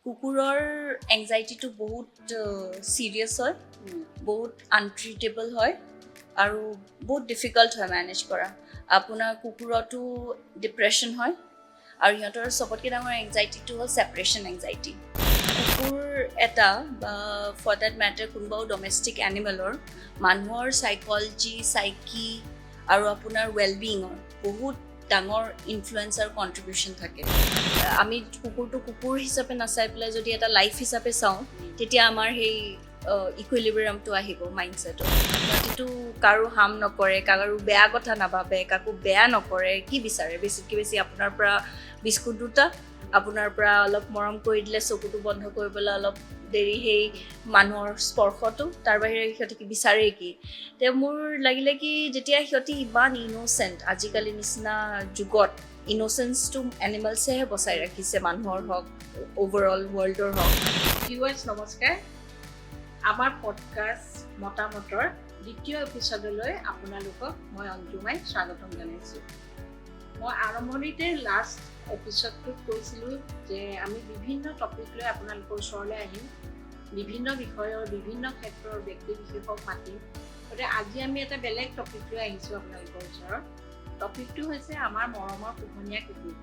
কুকুৰৰ এংজাইটিটো বহুত চিৰিয়াছ হয়, বহুত আনট্ৰিটেবল হয় আৰু বহুত ডিফিকাল্ট হয় মেনেজ কৰা। আপোনাৰ কুকুৰতো ডিপ্ৰেশ্যন হয় আৰু সিহঁতৰ চবতকৈ ডাঙৰ এংজাইটিটো হ'ল ছেপাৰেশ্যন এংজাইটি। কুকুৰ এটা বা ফৰ ডেট মেটাৰ কোনোবাও ডমেষ্টিক এনিমেলৰ মানুহৰ চাইকলজি, চাইকি আৰু আপোনাৰ ৱেলবিঙৰ বহুত ডাঙৰ ইনফ্লুৱেঞ্চ আৰু কণ্ট্ৰিবিউশ্যন থাকে। আমি কুকুৰটো কুকুৰ হিচাপে নাচাই পেলাই যদি এটা লাইফ হিচাপে চাওঁ, তেতিয়া আমাৰ সেই ইকুইলিব্ৰিয়ামটো আহিব মাইণ্ডছেটত। সিহঁতিটো কাৰো হাৰ্ম নকৰে, কাৰো বেয়া কথা নাভাবে, কাকো বেয়া নকৰে। কি বিচাৰে বেছিতকৈ বেছি আপোনাৰ পৰা বিস্কুট দুটা, আপোনাৰ পৰা অলপ মৰম কৰি দিলে চকুটো বন্ধ কৰিবলৈ অলপ দেৰি সেই মানুহৰ স্পৰ্শটো, তাৰ বাহিৰে সিহঁতি কি বিচাৰে কি? তে মোৰ লাগিলে কি যেতিয়া সিহঁতি ইমান ইন'চেণ্ট, আজিকালি নিচিনা যুগত ইন'চেন্সটো এনিমেলছেহে বচাই ৰাখিছে, মানুহৰ হওক অভাৰঅল ৱৰ্ল্ডৰ হওক। ভিউৱাৰ্ছ নমস্কাৰ, আমাৰ পডকাষ্ট মতামতৰ দ্বিতীয় এপিছডলৈ আপোনালোকক মই অঞ্জুমাই স্বাগতম জনাইছোঁ। মই আৰম্ভণিতে লাষ্ট এপিছডটোত কৈছিলোঁ যে আমি বিভিন্ন টপিক লৈ আপোনালোকৰ ওচৰলৈ আহিম, বিভিন্ন বিষয়ৰ বিভিন্ন ক্ষেত্ৰৰ ব্যক্তি বিশেষক মাতিম। গতিকে আজি আমি এটা বেলেগ টপিক লৈ আহিছোঁ আপোনালোকৰ ওচৰত। টপিকটো হৈছে আমাৰ মৰমৰ পোহনীয়া কুকুৰ।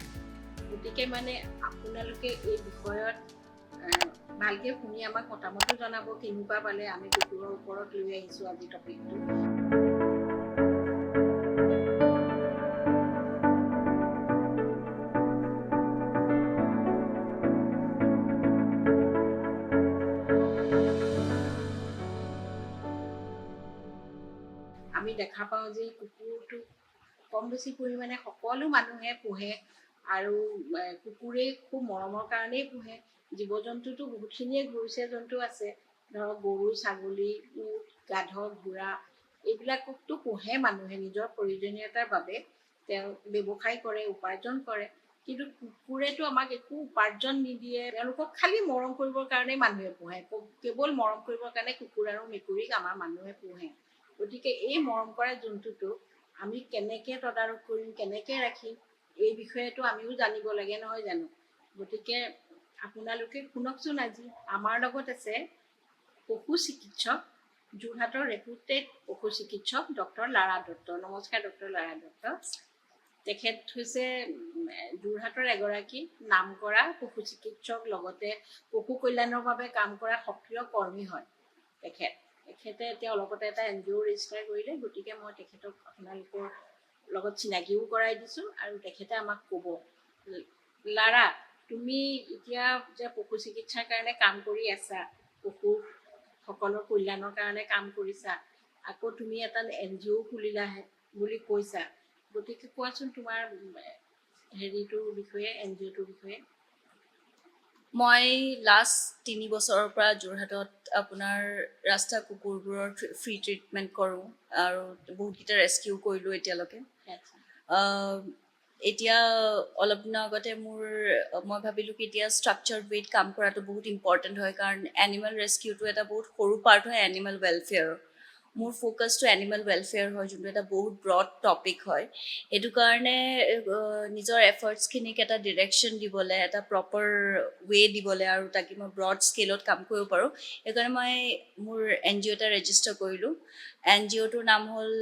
গতিকে মানে আপোনালোকে এই বিষয়ত ভালকৈ শুনি আমাক মতামতো জনাব, কেনেকুৱা পালে আমি কুকুৰৰ ওপৰত লৈ আহিছোঁ আজি টপিকটো। আমি দেখা পাওঁ যে কুকুৰটো কম বেছি পৰিমাণে সকলো মানুহে পোহে আৰু কুকুৰেই খুব মৰমৰ কাৰণেই পোহে। জীৱ জন্তুটো বহুতখিনিয়ে ঘৰচীয়া জন্তু আছে, ধৰক গৰু, ছাগলী, উট, গাধ, ঘোঁৰা, এইবিলাককতো পোহে মানুহে নিজৰ প্ৰয়োজনীয়তাৰ বাবে। তেওঁ ব্যৱসায় কৰে, উপাৰ্জন কৰে। কিন্তু কুকুৰেতো আমাক একো উপাৰ্জন নিদিয়ে, তেওঁলোকক খালি মৰম কৰিবৰ কাৰণেই মানুহে পোহে। কেৱল মৰম কৰিবৰ কাৰণে কুকুৰ আৰু মেকুৰীক আমাৰ মানুহে পোহে। গতিকে এই মৰম কৰা জন্তুটোক আমি কেনেকৈ তদাৰক কৰিম, কেনেকৈ ৰাখিম, এই বিষয়েতো আমিও জানিব লাগে, নহয় জানো? গতিকে আপোনালোকে শুনকচোন, আজি আমাৰ লগত আছে পশু চিকিৎসক, যোৰহাটৰ ৰেপুটেড পশু চিকিৎসক ডক্টৰ লাৰা দত্ত। নমস্কাৰ ডক্টৰ লাৰা দত্ত। তেখেত হৈছে যোৰহাটৰ এগৰাকী নামকৰা পশু চিকিৎসক, লগতে পশু কল্যাণৰ বাবে কাম কৰা সক্ৰিয় কৰ্মী হয় তেখেতে এতিয়া অলপতে এটা NGO ৰেজিষ্টাৰ কৰিলে। গতিকে মই তেখেতক আপোনালোকৰ লগত চিনাকিও কৰাই দিছোঁ আৰু তেখেতে আমাক ক'ব। লাৰা, তুমি এতিয়া যে পশু চিকিৎসাৰ কাৰণে কাম কৰি আছা, পশুসকলৰ কল্যাণৰ কাৰণে কাম কৰিছা, আকৌ তুমি এটা NGO খুলিলা বুলি কৈছা। গতিকে কোৱাচোন তোমাৰ হেৰিটোৰ বিষয়ে, NGOটোৰ বিষয়ে। মই লাষ্ট 3 বছৰৰ পৰা যোৰহাটত আপোনাৰ ৰাস্তা কুকুৰবোৰৰ ফ্ৰী ট্ৰিটমেণ্ট কৰোঁ আৰু বহুতকেইটা ৰেস্কিউ কৰিলোঁ এতিয়ালৈকে। এতিয়া অলপ দিনৰ আগতে মই ভাবিলোঁ কি এতিয়া ষ্ট্ৰাকচাৰ্ড ৱেত কাম কৰাটো বহুত ইম্পৰ্টেণ্ট হয়, কাৰণ এনিমেল ৰেস্কিউটো এটা বহুত সৰু পাৰ্ট হয় এনিমেল ৱেলফেয়াৰৰ। মোৰ ফ'কাছটো এনিমেল ৱেলফেয়াৰ হয়, যোনটো এটা বহুত ব্ৰড টপিক হয়। সেইটো কাৰণে নিজৰ এফৰ্টছখিনিক এটা ডিৰেকশ্যন দিবলৈ, এটা প্ৰপাৰ ৱে দিবলৈ আৰু তাকে মই ব্ৰড স্কেলত কাম কৰিব পাৰোঁ, সেইকাৰণে মই মোৰ NGO এটা ৰেজিষ্টাৰ কৰিলোঁ। NGOটোৰ নাম হ'ল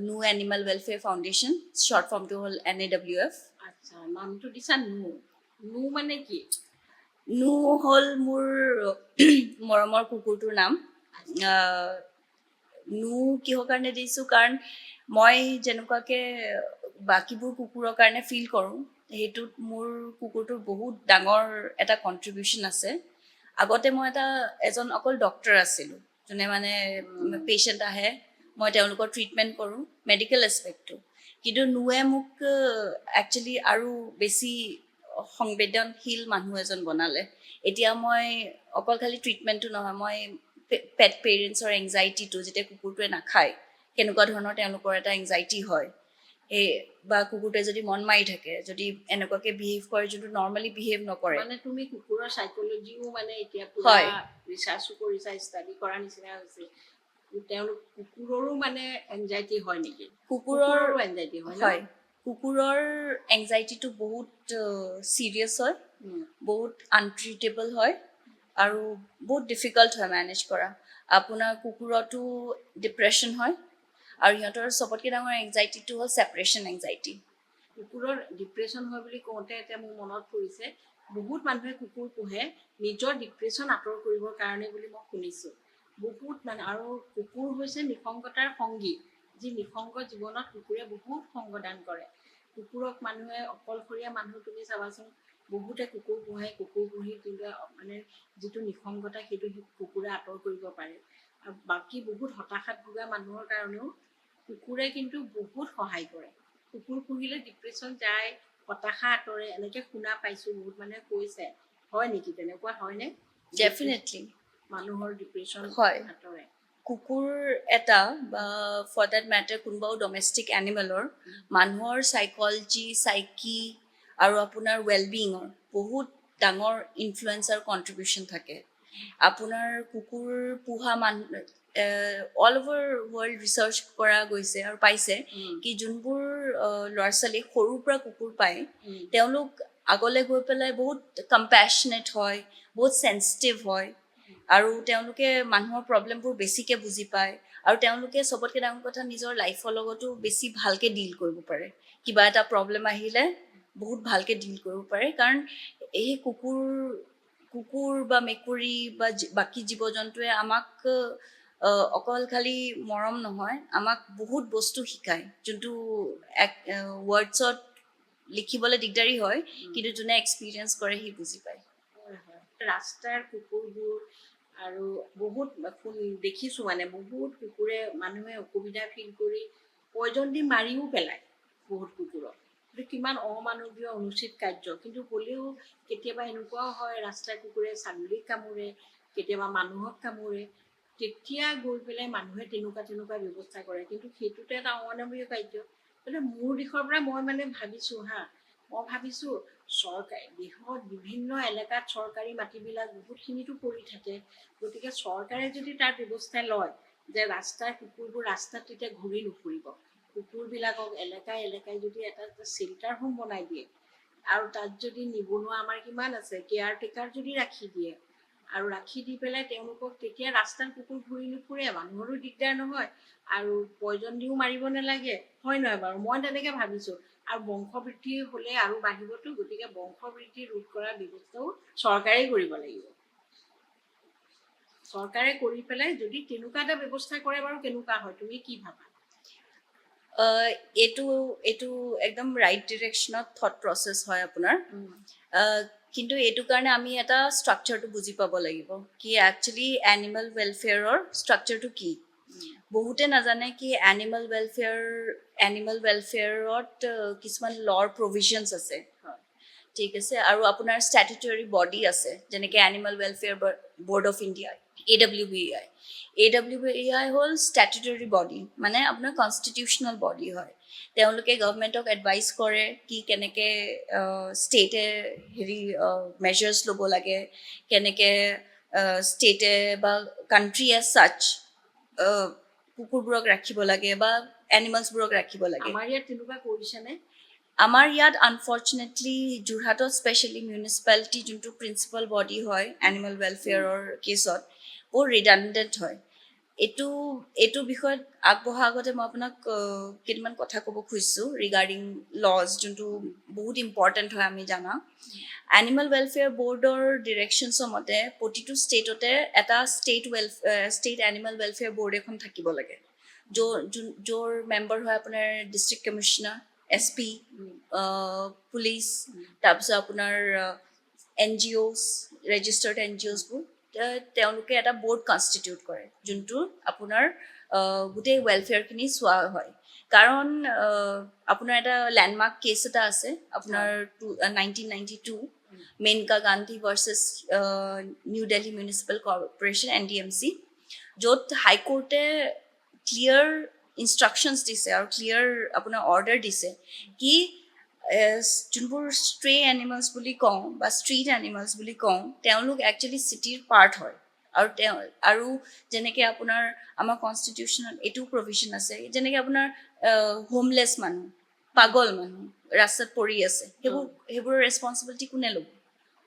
নো এনিমেল ৱেলফেয়াৰ ফাউণ্ডেশ্যন, শ্বৰ্ট ফৰ্মটো হ'ল NAWF। আচ্ছা, নামটো দিছা নো। নো মানে কি? নো হ'ল মোৰ মৰমৰ কুকুৰটোৰ নাম। নো কিহৰ কাৰণে দিছোঁ, কাৰণ মই যেনেকুৱাকৈ বাকীবোৰ কুকুৰৰ কাৰণে ফিল কৰোঁ, সেইটোত মোৰ কুকুৰটোৰ বহুত ডাঙৰ এটা কণ্ট্ৰিবিউশ্যন আছে। আগতে মই এজন অকল ডক্টৰ আছিলোঁ, যোনে মানে পেচেণ্ট আহে, মই তেওঁলোকৰ ট্ৰিটমেণ্ট কৰোঁ, মেডিকেল এছপেক্টটো। কিন্তু নোৱে মোক একচুৱেলি আৰু বেছি সংবেদনশীল মানুহ এজন বনালে। এতিয়া মই অকল খালি ট্ৰিটমেণ্টটো নহয়, মই পেট পেৰেণ্টছৰ এংজাইটিটো, যেতিয়া কুকুৰটোৱে নাখায়, কেনেকুৱা ধৰণৰ তেওঁলোকৰ এটা এংজাইটি হয়, বা কুকুৰটোৱে যদি মন মাৰি থাকে, যদি এনেকুৱাকৈ বিহেভ কৰে যোনটো নৰ্মেলি বিহেভ নকৰে। মানে তুমি কুকুৰৰ চাইকলজিও মানে এতিয়া হয়, ৰিচাৰ্চো কৰিছা, ষ্টাডি কৰা নিচিনা হৈছে। তেওঁলোক কুকুৰৰো মানে এনজাইটি হয় নেকি? কুকুৰৰো এনজাইটি হয়। কুকুৰৰ এংজাইটিটো বহুত চিৰিয়াছ হয়, বহুত আনট্ৰিটেবল হয় আৰু বহুত ডিফিকাল্ট হয় মেনেজ কৰা। আপোনাৰ কুকুৰতো ডিপ্ৰেশ্যন হয় আৰু সিহঁতৰ চবতকৈ ডাঙৰ এংজাইটিটো হ'ল ছেপাৰেশ্যন এংজাইটি। কুকুৰৰ ডিপ্ৰেশ্যন হয় বুলি কওঁতে এতিয়া মোৰ মনত পৰিছে, বহুত মানুহে কুকুৰ পোহে নিজৰ ডিপ্ৰেশ্যন আঁতৰ কৰিবৰ কাৰণে বুলি মই শুনিছোঁ। বহুত মানে, আৰু কুকুৰ হৈছে নিসংগতাৰ সংগী, যি নিসংগ জীৱনত কুকুৰে বহুত সংগদান কৰে। কুকুৰক মানুহে অকলশৰীয়া মানুহ তুমি চাবাচোন, বহুতে কুকুৰ পোহে, কুকুৰ পুহি কিন্তু মানে যিটো নিসংগতা সেইটো কুকুৰে আঁতৰ কৰিব পাৰে। আৰু বাকী বহুত হতাশাত ভোগা মানুহৰ কাৰণেও কুকুৰে কিন্তু বহুত সহায় কৰে। কুকুৰ পুহিলে ডিপ্ৰেশ্যন যায়, হতাশা আঁতৰে, এনেকৈ শুনা পাইছোঁ, বহুত মানুহে কৈছে। হয় নেকি, তেনেকুৱা হয়নে? ডেফিনেটলি মানুহৰ ডিপ্ৰেশ্যন হয়। আঁতৰে। কুকুৰ এটা বা ফৰ ডেট মেটাৰ কোনোবাও ডমেষ্টিক এনিমেলৰ মানুহৰ চাইকলজি, চাইকি আৰু আপোনাৰ ৱেলবিঙৰ বহুত ডাঙৰ ইনফ্লুৱেঞ্চ আৰু কণ্ট্ৰিবিউশ্যন থাকে। আপোনাৰ কুকুৰ পোহা মানুহ অল অভাৰ ৱৰ্ল্ড ৰিচাৰ্চ কৰা গৈছে আৰু পাইছে কি যোনবোৰ ল'ৰা ছোৱালী সৰুৰ পৰা কুকুৰ পায় তেওঁলোক আগলৈ গৈ পেলাই বহুত কম্পেশ্যনেট হয়, বহুত চেঞ্চিটিভ হয় আৰু তেওঁলোকে মানুহৰ প্ৰব্লেমবোৰ বেছিকৈ বুজি পায় আৰু তেওঁলোকে চবতকৈ ডাঙৰ কথা নিজৰ লাইফৰ লগতো বেছি ভালকৈ ডিল কৰিব পাৰে। কিবা এটা প্ৰব্লেম আহিলে বহুত ভালকৈ ডিল কৰিব পাৰে, কাৰণ এই কুকুৰ বা মেকুৰী বা বাকী জীৱ জন্তুৱে আমাক অকল খালি মৰম নহয়, আমাক বহুত বস্তু শিকায় যোনটো ৱৰ্ডছত লিখিবলৈ দিগদাৰী হয়, কিন্তু যোনে এক্সপিৰিয়েঞ্চ কৰে সি বুজি পায়। ৰাস্তাৰ কুকুৰবোৰ আৰু বহুত দেখিছোঁ মানে, বহুত কুকুৰে মানুহে অসুবিধা ফিল কৰি পয়জন দি মাৰিও পেলায় বহুত কুকুৰক। সেইটো কিমান অমানৱীয় অনুচিত কাৰ্য, কিন্তু হ'লেও কেতিয়াবা এনেকুৱাও হয় ৰাস্তাৰ কুকুৰে ছাগলীক কামোৰে, কেতিয়াবা মানুহক কামোৰে, তেতিয়া গৈ পেলাই মানুহে তেনেকুৱা ব্যৱস্থা কৰে, কিন্তু সেইটোতো এটা অমানৱীয় কাৰ্য। গতিকে মোৰ দিশৰ পৰা মই মানে ভাবিছোঁ মই ভাবিছোঁ চৰকাৰে দেশত বিভিন্ন এলেকাত চৰকাৰী মাটিবিলাক বহুতখিনিতো পৰি থাকে, গতিকে চৰকাৰে যদি তাৰ ব্যৱস্থা লয় যে ৰাস্তাৰ কুকুৰবোৰ ৰাস্তাত তেতিয়া ঘূৰি নুফুৰিব, কুকুৰবিলাকক এলেকাই যদি এটা শেল্টাৰ হোম বনাই দিয়ে আৰু তাত যদি নিবনুৱা আমাৰ কিমান আছে কেয়াৰটেকাৰ যদি ৰাখি দিয়ে আৰু ৰাখি দি পেলাই তেওঁলোকক, তেতিয়া ৰাস্তাৰ কুকুৰ ঘূৰি নুফুৰে, মানুহৰো দিগদাৰ নহয় আৰু পয়জন দিও মাৰিব নালাগে, হয় নহয় বাৰু? মই তেনেকৈ ভাবিছোঁ। আৰু বংশবৃদ্ধি হ'লে আৰু বাঢ়িবতো, গতিকে বংশবৃদ্ধি ৰোধ কৰাৰ ব্যৱস্থাও চৰকাৰেই কৰিব লাগিব। চৰকাৰে কৰি পেলাই যদি তেনেকুৱা এটা ব্যৱস্থা কৰে বাৰু কেনেকুৱা হয়, তুমি কি ভাবা? এইটো একদম ৰাইট ডিৰেকশ্যনত থট প্ৰচেছ হয় আপোনাৰ, কিন্তু এইটো কাৰণে আমি এটা ষ্ট্ৰাকচাৰটো বুজি পাব লাগিব কি একচুৱেলি এনিমেল ৱেলফেয়াৰৰ ষ্ট্ৰাকচাৰটো কি। বহুতে নাজানে কি এনিমেল ৱেলফেয়াৰত কিছুমান লৰ প্ৰভিজনছ আছে, ঠিক আছে, আৰু আপোনাৰ ষ্টেটুটৰী বডি আছে, যেনেকৈ animal welfare board of India AWBEI হ'ল ষ্টেটুটৰী বডি, মানে আপোনাৰ কনষ্টিটিউচনেল বডি হয়। তেওঁলোকে গভৰ্ণমেণ্টক এডভাইচ কৰে কি কেনেকৈ ষ্টেটে মেজাৰ্ছ ল'ব লাগে, কেনেকৈ ষ্টেটে বা কাণ্ট্ৰি এজ ছাচ কুকুৰবোৰক ৰাখিব লাগে বা এনিমেলছবোৰক ৰাখিব লাগে। আমাৰ ইয়াত তেনেকুৱা কৰিছেনে? আমাৰ ইয়াত আনফৰ্চুনেটলি যোৰহাটত স্পেচিয়েলি মিউনিচিপালিটি যোনটো প্ৰিন্সিপাল বডি হয় এনিমেল ৱেলফেয়াৰৰ কেছত বহুত ৰিডাণ্ডেণ্ট হয়। এইটো বিষয়ত আগবঢ়া আগতে মই আপোনাক কেইটামান কথা ক'ব খুজিছোঁ ৰিগাৰ্ডিং লজ, যোনটো বহুত ইম্পৰ্টেণ্ট হয় আমি জানা। এনিমেল ৱেলফেয়াৰ বৰ্ডৰ ডিৰেকশ্যনছৰ মতে প্ৰতিটো ষ্টেটতে এটা ষ্টেট এনিমেল ৱেলফেয়াৰ বৰ্ড এখন থাকিব লাগে, য'ৰ মেম্বাৰ হয় আপোনাৰ ডিষ্ট্ৰিক্ট কমিশ্যনাৰ, SP, পুলিচ, তাৰপিছত আপোনাৰ NGOs, ৰেজিষ্টাৰ্ড NGOsবোৰ, তেওঁলোকে এটা বৰ্ড কনষ্টিটিউট কৰে যোনটো আপোনাৰ গোটেই ৱেলফেয়াৰখিনি চোৱা হয়। কাৰণ আপোনাৰ এটা লেণ্ডমাৰ্ক কেছ এটা আছে আপোনাৰ 1992 Maneka Gandhi versus New Delhi municipal corporation NDMC, য'ত হাইকোৰ্টে ক্লিয়াৰ ইনষ্ট্ৰাকশ্যনছ দিছে আৰু ক্লিয়াৰ আপোনাৰ অৰ্ডাৰ দিছে কি যোনবোৰ ষ্ট্ৰে এনিমেলছ বুলি কওঁ বা ষ্ট্ৰীট এনিমেলছ বুলি কওঁ তেওঁলোক একচুৱেলি চিটিৰ পাৰ্ট হয়। আৰু যেনেকৈ আপোনাৰ আমাৰ কনষ্টিটিউশ্যনত এইটো প্ৰভিজন আছে, যেনেকৈ আপোনাৰ হোমলেছ মানুহ পাগল মানুহ ৰাস্তাত পৰি আছে সেইবোৰৰ ৰেছপনচিবিলিটি কোনে ল'ব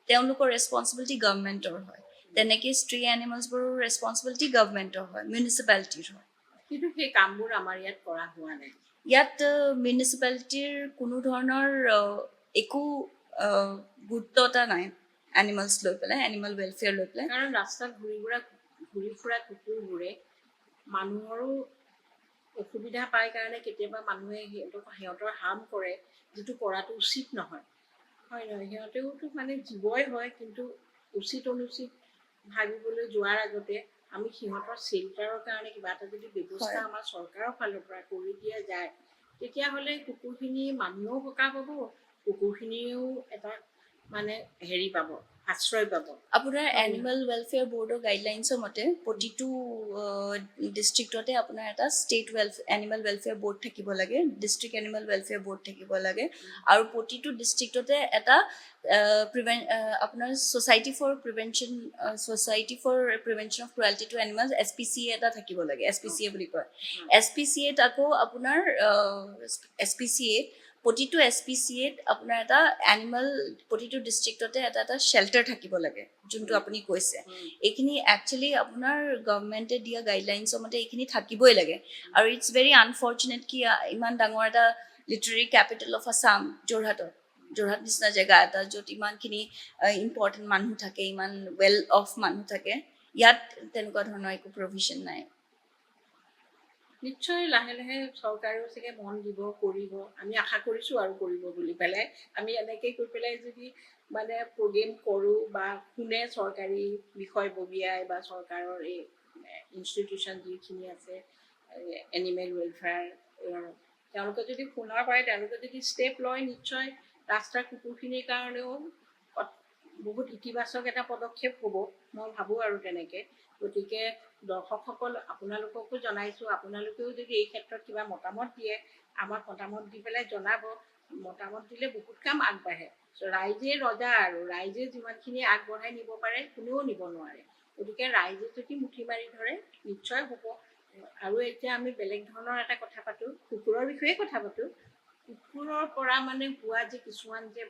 তেওঁলোকৰ ৰেছপনচিবিলিটি গভৰ্ণমেণ্টৰ হয় তেনেকৈ ষ্ট্ৰী এনিমেলছবোৰৰ ৰেছপনচিবিলিটি গভৰ্ণমেণ্টৰ হয় মিউনিচিপালিটিৰ হয় কিন্তু সেই কামবোৰ আমাৰ ইয়াত কৰা হোৱা নাই ইয়াত মিউনিচিপালিটিৰ কোনো ধৰণৰ একো গুৰুত্ব এটা নাই এনিমেলছ লৈ পেলাই এনিমেল ৱেলফেয়াৰ লৈ পেলাই কাৰণ ৰাস্তাত ঘূৰি ফুৰা কুকুৰবোৰে মানুহৰো অসুবিধা পায় কাৰণে কেতিয়াবা মানুহে সিহঁতৰ হাৰ্ম কৰে যিটো কৰাটো উচিত নহয় হয় নহয় সিহঁতেওতো মানে জীৱই হয় কিন্তু উচিত অনুচিত ভাবিবলৈ যোৱাৰ আগতে আমি সিহঁতৰ চেল্টাৰৰ কাৰণে কিবা এটা যদি ব্যৱস্থা আমাৰ চৰকাৰৰ ফালৰ পৰা কৰি দিয়া যায় তেতিয়াহ'লে কুকুৰখিনি মানুহেও সকাহ পাব কুকুৰখিনিয়েও এটা মানে হেৰি পাব আশ্ৰয় পাব আপোনাৰ এনিমেল ৱেলফেয়াৰ বৰ্ডৰ গাইডলাইনছৰ মতে প্ৰতিটো ডিষ্ট্ৰিক্টতে আপোনাৰ এটা ষ্টেট এনিমেল ৱেলফেয়াৰ বৰ্ড থাকিব লাগে ডিষ্ট্ৰিক্ট এনিমেল ৱেলফেয়াৰ বৰ্ড থাকিব লাগে আৰু প্ৰতিটো ডিষ্ট্ৰিক্টতে এটা আপোনাৰ society for prevention of cruelty to animals SPCA এটা থাকিব লাগে SPCA বুলি কয় SPCAত আকৌ আপোনাৰ SPCAত প্ৰতিটো SPCAত আপোনাৰ এটা এনিমেল প্ৰতিটো ডিষ্ট্ৰিক্টতে এটা এটা শ্বেল্টাৰ থাকিব লাগে যোনটো আপুনি কৈছে এইখিনি একচুৱেলি আপোনাৰ গভৰ্ণমেণ্টে দিয়া গাইডলাইনছৰ মতে এইখিনি থাকিবই লাগে আৰু ইটছ ভেৰি আনফৰ্চুনেট কি ইমান ডাঙৰ এটা literary capital of Assam Jorhat নিচিনা জেগা এটা য'ত ইমানখিনি ইম্পৰ্টেণ্ট মানুহ থাকে ইমান ৱেল অফ মানুহ থাকে ইয়াত তেনেকুৱা ধৰণৰ একো প্ৰভিজন নাই নিশ্চয় লাহে লাহে চৰকাৰেও চাগে মন দিব কৰিব আমি আশা কৰিছোঁ আৰু কৰিব বুলি পেলাই আমি এনেকৈ কৈ পেলাই যদি মানে প্ৰগ্ৰেম কৰোঁ বা শুনে চৰকাৰী বিষয়ববীয়াই বা চৰকাৰৰ এই ইনষ্টিটিউশ্যন যিখিনি আছে এনিমেল ৱেলফেয়াৰ তেওঁলোকে যদি শুনা পায় তেওঁলোকে যদি ষ্টেপ লয় নিশ্চয় ৰাস্তাৰ কুকুৰখিনিৰ কাৰণেও বহুত ইতিবাচক এটা পদক্ষেপ হ'ব মই ভাবোঁ আৰু তেনেকৈ গতিকে দৰ্শকসকল আপোনালোককো জনাইছোঁ আপোনালোকেও যদি এই ক্ষেত্ৰত কিবা মতামত দিয়ে আমাক মতামত দি পেলাই জনাব মতামত দিলে বহুত কাম আগবাঢ়ে ৰাইজে ৰজা আৰু ৰাইজে যিমানখিনি আগবঢ়াই নিব পাৰে কোনেও নিব নোৱাৰে গতিকে ৰাইজে যদি মুঠি মাৰি ধৰে নিশ্চয় হ'ব আৰু এতিয়া আমি বেলেগ ধৰণৰ এটা কথা পাতোঁ কুকুৰৰ বিষয়ে কথা পাতোঁ কুকুৰৰ পৰা মানে হোৱা যে কিছুমান যে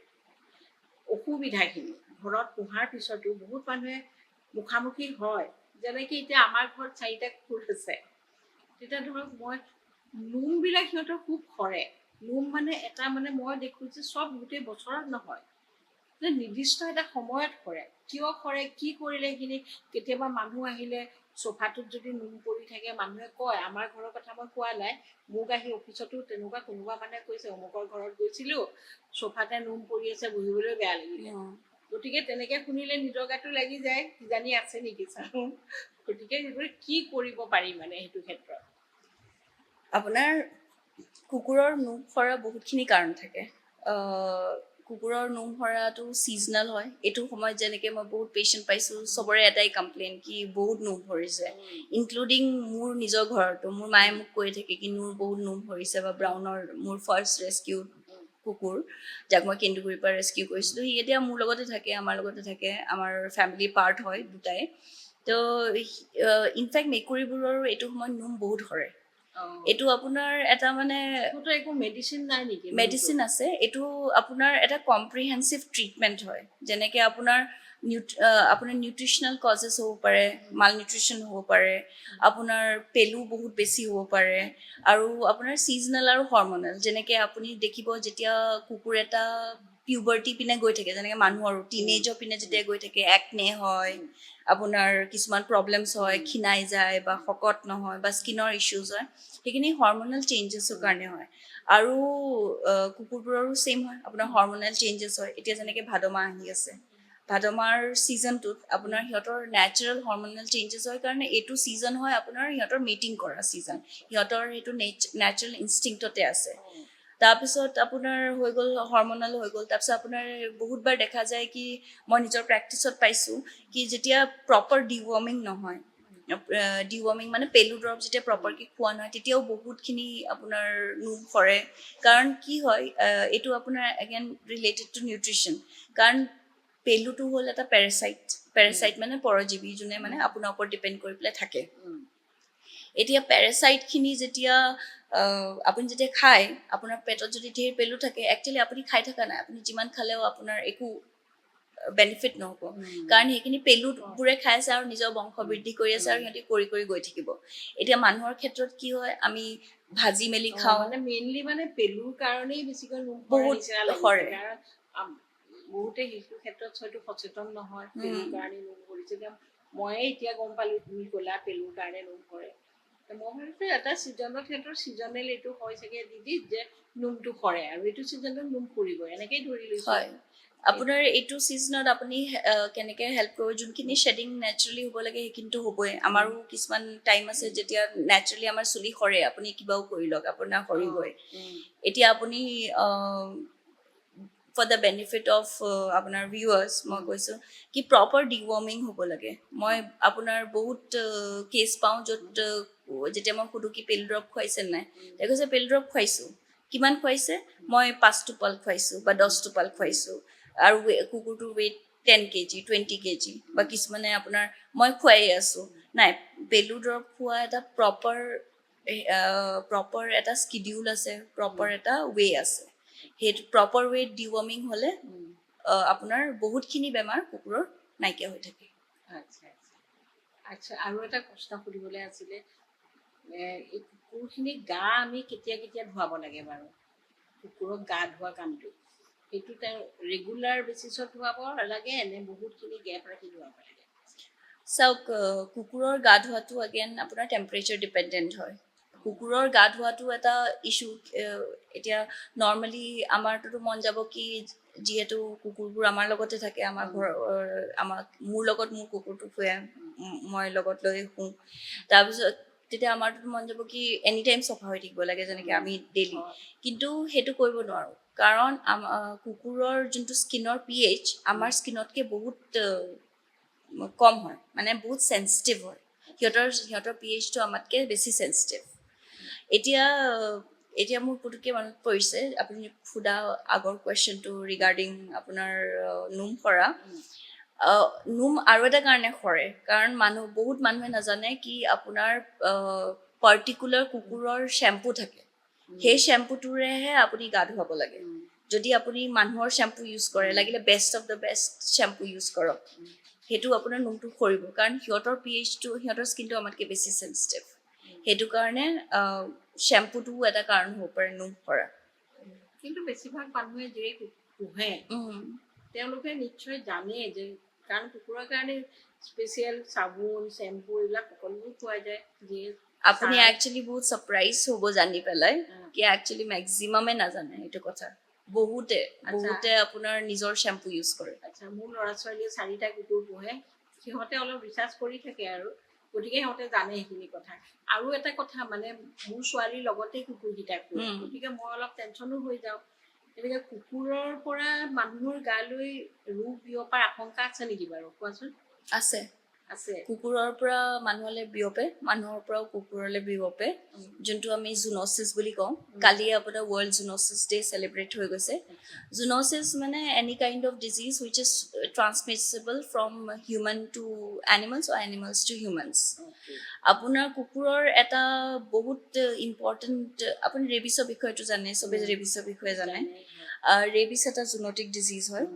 অসুবিধাখিনি ঘৰত পোহাৰ পিছতো বহুত মানুহে মুখামুখি হয় যেনেকৈ এতিয়া আমাৰ ঘৰত 4টা কুকুৰ আছে তেতিয়া ধৰক মই নোমবিলাক সিহঁতৰ খুব সৰে নোম মানে এটা মানে মই দেখোঁ যে চব গোটেই বছৰত নহয় নিৰ্দিষ্ট এটা সময়ত সৰে কিয় সৰে কি কৰিলে সেইখিনি কেতিয়াবা মানুহ আহিলে চোফাটোত যদি নোম পৰি থাকে মানুহে কয় আমাৰ ঘৰৰ কথা মই কোৱা নাই মোক আহি অফিচতো তেনেকুৱা কোনোবা মানুহে কৈছে অমুকৰ ঘৰত গৈছিলোঁ চোফাতে নোম পৰি আছে বহিবলৈ বেয়া লাগিলে গতিকে তেনেকৈ শুনিলে নিজৰ গাটো লাগি যায় কিজানি আছে নেকি চাওঁ গতিকে সেইবোৰ কি কৰিব পাৰি মানে সেইটো ক্ষেত্ৰত আপোনাৰ কুকুৰৰ নোম সৰা বহুতখিনি কাৰণ থাকে কুকুৰৰ নোম সৰাটো ছিজনেল হয় এইটো সময়ত যেনেকৈ মই বহুত পেচেণ্ট পাইছোঁ চবৰে এটাই কমপ্লেইন কি বহুত নোম সৰিছে ইনক্লুডিং মোৰ নিজৰ ঘৰতো মোৰ মায়ে মোক কৈ থাকে কি মোৰ বহুত নোম সৰিছে বা ব্ৰাউনৰ মোৰ ফাৰ্ষ্ট ৰেস্কিউ কুকুৰ যাক মই কেন্দুগুৰিৰ পৰা ৰেস্কিউ কৰিছিলোঁ সি এতিয়া মোৰ লগতে থাকে আমাৰ ফেমিলি পাৰ্ট হয় দুটাই তো ইনফেক্ট মেকুৰীবোৰৰো এইটো সময়ত নোম বহুত সৰে এইটো আপোনাৰ এটা মানে একো মেডিচিন নাই নেকি মেডিচিন আছে এইটো আপোনাৰ এটা কম্প্ৰিহেনচিভ ট্ৰিটমেণ্ট হয় যেনেকৈ আপোনাৰ নিউট্ৰিচনেল কজেছ হ'ব পাৰে মাল নিউট্ৰিশ্যন হ'ব পাৰে আপোনাৰ পেলু বহুত বেছি হ'ব পাৰে আৰু আপোনাৰ ছিজনেল আৰু হৰমনেল যেনেকৈ আপুনি দেখিব যেতিয়া কুকুৰ এটা পিউবাৰ্টি পিনে গৈ থাকে যেনেকৈ মানুহৰো টিনেজৰ পিনে যেতিয়া গৈ থাকে একনে হয় আপোনাৰ কিছুমান প্ৰব্লেমছ হয় ক্ষীণাই যায় বা শকত নহয় বা স্কিনৰ ইছ্যুজ হয় সেইখিনি হৰমনেল চেঞ্জেছৰ কাৰণে হয় আৰু কুকুৰবোৰৰো ছেইম হয় আপোনাৰ হৰমনেল চেঞ্জেছ হয় এতিয়া যেনেকৈ ভাদ মাহ আহি আছে ভাদ মাহৰ ছিজনটোত আপোনাৰ সিহঁতৰ নেচাৰেল হৰমনেল চেঞ্জেছ হয় কাৰণে এইটো ছিজন হয় আপোনাৰ সিহঁতৰ মিটিং কৰা ছিজন সিহঁতৰ সেইটো নেচাৰেল ইনষ্টিংক্টতে আছে তাৰপিছত আপোনাৰ হৈ গ'ল হৰমনেল হৈ গ'ল তাৰপিছত আপোনাৰ বহুতবাৰ দেখা যায় কি মই নিজৰ প্ৰেক্টিছত পাইছোঁ কি যেতিয়া প্ৰপাৰ ডিৱৰ্মিং নহয় ডিৱৰ্মিং মানে পেলু দৰৱ যেতিয়া প্ৰপাৰকৈ খোৱা নহয় তেতিয়াও বহুতখিনি আপোনাৰ নোম সৰে কাৰণ কি হয় এইটো আপোনাৰ এগেইন ৰিলেটেড টু নিউট্ৰিশ্যন কাৰণ পেলুটো হ'ল এটা পেৰাচাইট মানে পৰজীৱী যোনে মানে আপোনাৰ ওপৰত ডিপেণ্ড কৰি পেলাই থাকে এতিয়া পেৰাচাইটখিনি যেতিয়া আপুনি যেতিয়া খায় আপোনাৰ পেটত যদি ধেৰ পেলু থাকে একচুৱেলি আপুনি খাই থকা নাই আপুনি যিমান খালেও আপোনাৰ একো বেনিফিট নহ'ব কাৰণ সেইখিনি পেলুবোৰে খাই আছে আৰু নিজৰ বংশ বৃদ্ধি কৰি আছে আৰু সিহঁতি কৰি কৰি গৈ থাকিব এতিয়া মানুহৰ ক্ষেত্ৰত কি হয় আমি ভাজি মেলি খাওঁ মানে মেইনলি মানে পেলুৰ কাৰণেই বেছিকৈ নোম বহুত নিচিনা লাগিছে সৰে। কাৰণ বহুতে সেইটো ক্ষেত্ৰত হয়তো সচেতন নহয় পেলুৰ কাৰণে নোম কৰিছে এতিয়া ময়ে এতিয়া গম পালো তুমি ক'লা পেলুৰ কাৰণে নোম কৰে মই ভাবিছো এটা ছিজনৰ ক্ষেত্ৰত ছিজনেল এইটো হয় চাগে দিদি যে নোমটো সৰে আৰু এইটো ছিজনত নোম সৰিব এনেকেই ধৰি লৈছো হয় আপোনাৰ এইটো ছিজনত আপুনি কেনেকৈ হেল্প কৰিব যোনখিনি শ্বেডিং নেচাৰেলি হ'ব লাগে সেইখিনিতো হ'বই আমাৰো কিছুমান টাইম আছে যেতিয়া নেচাৰেলি আমাৰ চুলি সৰে আপুনি কিবাও কৰি লওক আপোনাৰ সৰিবই এতিয়া আপুনি ফৰ দ্য বেনিফিট অফ আপোনাৰ ভিউৱাৰ্ছ মই কৈছোঁ কি প্ৰপাৰ ডিৱৰ্মিং হ'ব লাগে মই আপোনাৰ বহুত কেছ পাওঁ য'ত যেতিয়া মই সুধোঁ কি পেল ড্ৰপ খুৱাইছে নাই তেওঁ কৈছে পেল ড্ৰপ খুৱাইছোঁ কিমান খুৱাইছে মই 5 টোপাল খুৱাইছোঁ বা 10 টোপাল খুৱাইছোঁ আৰু কুকুৰটোৰ ৱেইট 10 kg 20 kg বা কিছুমানে আপোনাৰ মই খুৱাই আছোঁ নাই পেলু দৰৱ খোৱা এটা প্ৰপাৰ এটা স্কিডিউল আছে প্ৰপাৰ এটা ৱে আছে সেইটো প্ৰপাৰ ৱেত ডিৱৰ্মিং হ'লে আপোনাৰ বহুতখিনি বেমাৰ কুকুৰৰ নাইকিয়া হৈ থাকে আচ্ছা আচ্ছা আচ্ছা আৰু এটা প্ৰশ্ন সুধিবলৈ আছিলে এই কুকুৰখিনিক গা আমি কেতিয়া কেতিয়া ধুৱাব লাগে বাৰু কুকুৰক গা ধোৱা কামটো সেইটো তেওঁ ৰেগুলাৰ বেচিছত ধুৱাব লাগে নে বহুতখিনি গেপ ৰাখি ধুৱাব লাগে চাওক কুকুৰৰ গা ধোৱাটো এগেইন আপোনাৰ টেম্পাৰেচাৰ ডিপেণ্ডেণ্ট হয় কুকুৰৰ গা ধোৱাটো এটা ইছ্যু এতিয়া নৰ্মেলি আমাৰটোতো মন যাব কি যিহেতু কুকুৰবোৰ আমাৰ লগতে থাকে আমাৰ ঘৰৰ মোৰ লগত মোৰ কুকুৰটো শুৱে মই লগত লৈ শুওঁ তাৰপিছত তেতিয়া আমাৰতো মন যাব কি এনি টাইম চফা হৈ থাকিব লাগে যেনেকৈ আমি ডেইলি কিন্তু সেইটো কৰিব নোৱাৰোঁ কাৰণ কুকুৰৰ যোনটো স্কিনৰ pH আমাৰ স্কিনতকৈ বহুত কম হয় মানে বহুত চেঞ্চিটিভ হয় সিহঁতৰ pHটো আমাতকৈ বেছি চেঞ্চিটিভ এতিয়া মোৰ পুতুককৈ মনত পৰিছে আপুনি সোধা আগৰ কুৱেশ্যনটো ৰিগাৰ্ডিং আপোনাৰ নোম সৰা নোম আৰু এটা কাৰণে সৰে কাৰণ বহুত মানুহে নাজানে কি আপোনাৰ পাৰ্টিকুলাৰ কুকুৰৰ শ্বেম্পু থাকে সেই শ্বেম্পুটোৰেহে আপুনি গা ধুৱাব লাগে যদি আপুনি মানুহৰ শ্বেম্পু ইউজ কৰে লাগিলে best of the best shampoo use কৰক সেইটো আপোনাৰ নোমটো সৰিব কাৰণ সিহঁতৰ pHটো সিহঁতৰ স্কিনটো আমাতকৈ বেছি চেঞ্চিটিভ সেইটো কাৰণে শ্বেম্পুটোও এটা কাৰণ হ'ব পাৰে নোম সৰা কিন্তু বেছিভাগ মানুহে যিয়ে পোহে তেওঁলোকে নিশ্চয় জানে যে কাৰণ কুকুৰৰ কাৰণে স্পেচিয়েল চাবোন চেম্পু এইবিলাক সকলোবোৰ পোৱা যায় যিয়ে আপুনি একচুৱেলি বহুত ছাৰপ্ৰাইজ হ'ব জানি পেলাই কি একচুৱেলি মেক্সিমামে নাজানে এইটো কথা বহুতে আপোনাৰ নিজৰ শ্বেম্পু ইউজ কৰে আচ্ছা মোৰ ল'ৰা ছোৱালীয়ে 4টা কুকুৰ পোহে সিহঁতে অলপ ৰিচাৰ্চ কৰি থাকে আৰু গতিকে সিহঁতে জানে সেইখিনি কথা আৰু এটা কথা মানে মোৰ ছোৱালীৰ লগতে কুকুৰকেইটা পোহে গতিকে মই অলপ টেনশ্যনো হৈ যাওঁ এনেকৈ কুকুৰৰ পৰা মানুহৰ গালৈ ৰোগ বিয়পাৰ আশংকা আছে নেকি বাৰু কোৱাচোন আছে আছে কুকুৰৰ পৰা মানুহলৈ বিয়পে মানুহৰ পৰাও কুকুৰলৈ বিয়পে যোনটো আমি জুন'চিছ বুলি কওঁ কালিয়ে আপোনাৰ ৱৰ্ল্ড জুন'চিছ ডে চেলিব্ৰেট হৈ গৈছে জুন'চিছ মানে any kind of disease which is transmissible from human to animals or animals to humans আপোনাৰ কুকুৰৰ এটা বহুত ইম্পৰ্টেণ্ট আপুনি ৰেবিছৰ বিষয়টো জানে চবেই ৰেবিছৰ বিষয়ে জানে ৰেবিছ এটা জুন'টিক ডিজিজ হয়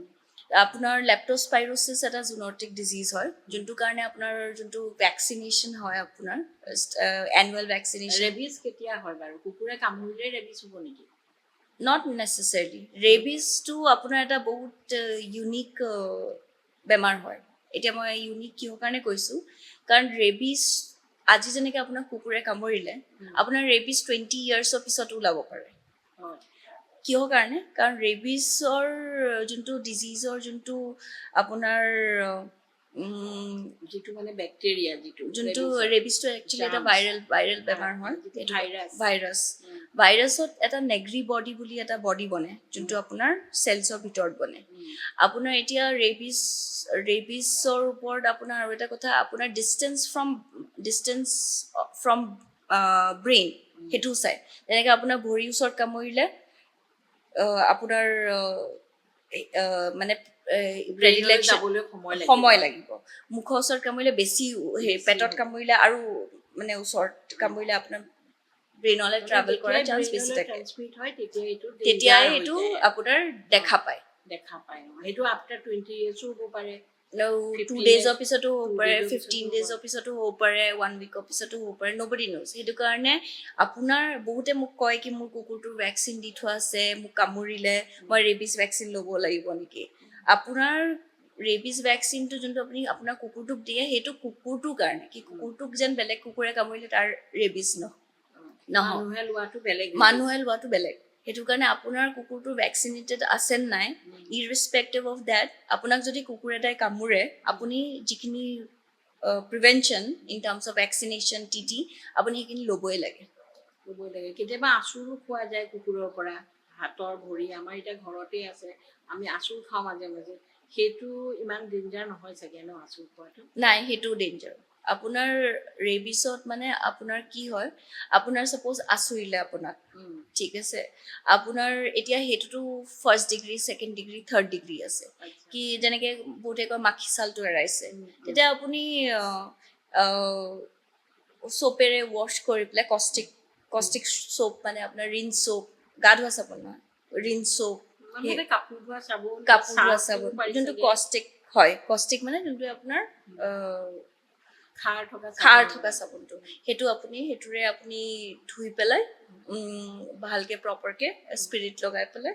আপোনাৰ লেপ্ট'স্পাইৰোচিছ এটা জুন'টিক ডিজিজ হয় যোনটো কাৰণে আপোনাৰ যোনটো ভেকচিনেশ্যন হয় আপোনাৰ এনুৱেল ভেকচিনেশ্যন ৰেবিছ কেতিয়া হয় বাৰু কুকুৰে কামুৰিলে ৰেবিছ হ'ব নেকি নট নেচেচাৰিলি ৰেবিছটো আপোনাৰ এটা বহুত ইউনিক বেমাৰ হয় এতিয়া মই ইউনিক কিহৰ কাৰণে কৈছোঁ কাৰণ ৰেবিছ আজি যেনেকৈ আপোনাৰ কুকুৰে কামুৰিলে আপোনাৰ ৰেবিছ 20 yearsৰ পিছতো ওলাব পাৰে কিহৰ কাৰণে কাৰণ ৰেবিছৰ যোনটো ডিজিজৰ যোনটো আপোনাৰ যিটো মানে বেক্টেৰিয়া যোনটো ৰেবিছটো একচুৱেলি এটা ভাইৰেল বেমাৰ হয় ভাইৰাছত এটা নেগ্ৰি বডি বুলি এটা বডি বনে যোনটো আপোনাৰ চেলছৰ ভিতৰত বনে আপোনাৰ এতিয়া ৰেবিছৰ ওপৰত আপোনাৰ আৰু এটা কথা আপোনাৰ ডিষ্টেঞ্চ ফ্ৰম ব্ৰেইন সেইটোও চাই যেনেকৈ আপোনাৰ ভৰিৰ ওচৰত কামুৰিলে আপোনাৰ মানে সময় লাগিব মুখৰ ওচৰত কামুৰিলে বেছি পেটত কামুৰিলে আৰু মানে ওচৰত কামুৰিলে আপোনাৰ ব্ৰেইনলৈ ট্ৰাভেল কৰাৰ চান্স বেছি থাকে ট্ৰান্সমিট হয় তেতিয়া এইটো তেতিয়াই এইটো আপোনাৰ দেখা পায় দেখা পায় সেইটো আফটাৰ 20 years হ'ব পাৰে 2 days পিছতো হ'ব পাৰে 15 days পিছতো হ'ব পাৰে 1 week পিছতো হ'ব পাৰে nobody knows সেইটো কাৰণে আপোনাৰ বহুতে মোক কয় কি মোৰ কুকুৰটোৰ ভেকচিন দি থোৱা আছে মোক কামুৰিলে মই ৰেবিছ ভেকচিন ল'ব লাগিব নেকি আপোনাৰ ৰেবিছ ভেকচিনটো যোনটো আপুনি আপোনাৰ কুকুৰটোক দিয়ে সেইটো কুকুৰটোৰ কাৰণে কি কুকুৰটোক যেন বেলেগ কুকুৰে কামুৰিলে তাৰ ৰেবিছ নহয় মানুহে লোৱাটো বেলেগ সেইটো কাৰণে আপোনাৰ কুকুৰটোৰ ভেকচিনেটেড আছে নাই ইৰৰিস্পেক্টিভ অফ দ্যাট আপোনাক যদি কুকুৰ এটাই কামুৰে আপুনি যিখিনি prevention in terms of vaccination টিটি আপুনি সেইখিনি ল'বই লাগে কেতিয়াবা আঁচুৰো খোৱা যায় কুকুৰৰ পৰা হাতৰ ভৰি আমাৰ এতিয়া ঘৰতে আছে আমি আঁচুৰ খাওঁ মাজে মাজে সেইটো ইমান ডেঞ্জাৰ নহয় চাগে ন আঁচুৰ খোৱাটো নাই সেইটো ডেঞ্জাৰ আপোনাৰ ৰেবিছত মানে আপোনাৰ কি হয় আপোনাৰ সাপোজ আঁচুৰিলে আপোনাক ঠিক আছে আপোনাৰ এতিয়া সেইটোতো first degree second degree third degree আছে কি যেনেকে বহুতে কয় মাখি চালটো এৰাইছে তেতিয়া আপুনি সোপেৰে ৱাশ কৰি পেলাই কষ্টিক সোপ মানে আপোনাৰ ৰিন্স সোপ গা ধোৱা চাবোন নহয় ৰিন্স সোপ কাপোৰ ধোৱা চাবোন যোনটো কষ্টিক হয় কষ্টিক মানে যোনটো আপোনাৰ খাৰ থকা চাবোনটো সেইটো আপুনি সেইটোৰে আপুনি ধুই পেলাই ভালকে প্ৰপাৰকে স্পিৰিট লগাই পেলাই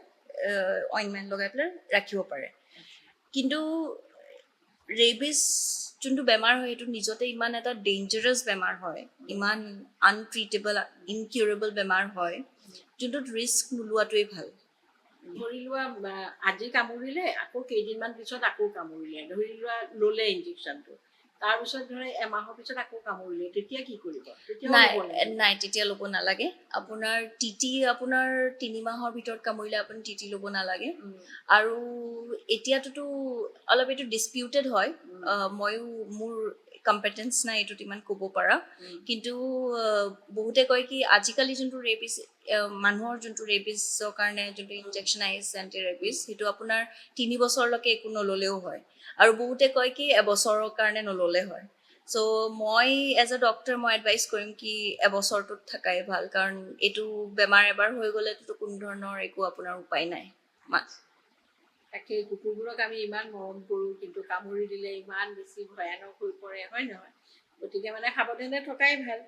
অইনমেণ্ট লগাই পেলাই ৰাখিব পাৰে কিন্তু ৰেবিছ যোনটো বেমাৰ হয় সেইটো নিজতে ইমান এটা ডেঞ্জাৰাছ বেমাৰ হয় ইমান আনট্ৰিটেবল ইনকিউৰেবল বেমাৰ হয় যোনটোত ৰিস্ক নোলোৱাটোৱেই ভাল ধৰি লোৱা আজি কামুৰিলে আকৌ কেইদিনমান পিছত আকৌ কামুৰিলে ধৰি লোৱা ল'লে ইনজেকশ্যনটো তাৰপিছত ধৰে এমাহৰ পিছত আকৌ কামুৰিলে তেতিয়া কি কৰিব নাই তেতিয়া ল'ব নালাগে আপোনাৰ টিটি আপোনাৰ 3 মাহৰ ভিতৰত কামুৰিলে আপুনি টিটি ল'ব নালাগে আৰু এতিয়াতো অলপ এইটো ডিছপিউটেড হয় ময়ো মোৰ কম্পিটেন্স নাই এইটোত ইমান ক'ব পৰা কিন্তু বহুতে কয় কি আজিকালি যোনটো ৰেবিছ মানুহৰ যোনটো ৰেবিছৰ কাৰণে যোনটো ইনজেকশ্যন আহিছে এণ্টি ৰেবিছ সেইটো আপোনাৰ 3 বছৰলৈকে একো নল'লেও হয় আৰু বহুতে কয় কি এবছৰৰ কাৰণে নল'লে হয় চ' মই এজ এ ডক্টৰ মই এডভাইচ কৰিম কি এবছৰটোত থাকাই ভাল কাৰণ এইটো বেমাৰ এবাৰ হৈ গ'লেতো কোনো ধৰণৰ একো আপোনাৰ উপায় নাই তাকে কুকুৰবোৰক আমি ইমান মৰম কৰোঁ কিন্তু কামুৰি দিলে ইমান বেছি ভয়ানক হৈ পৰে হয় নহয় গতিকে মানে সাৱধানে থকাই ভাল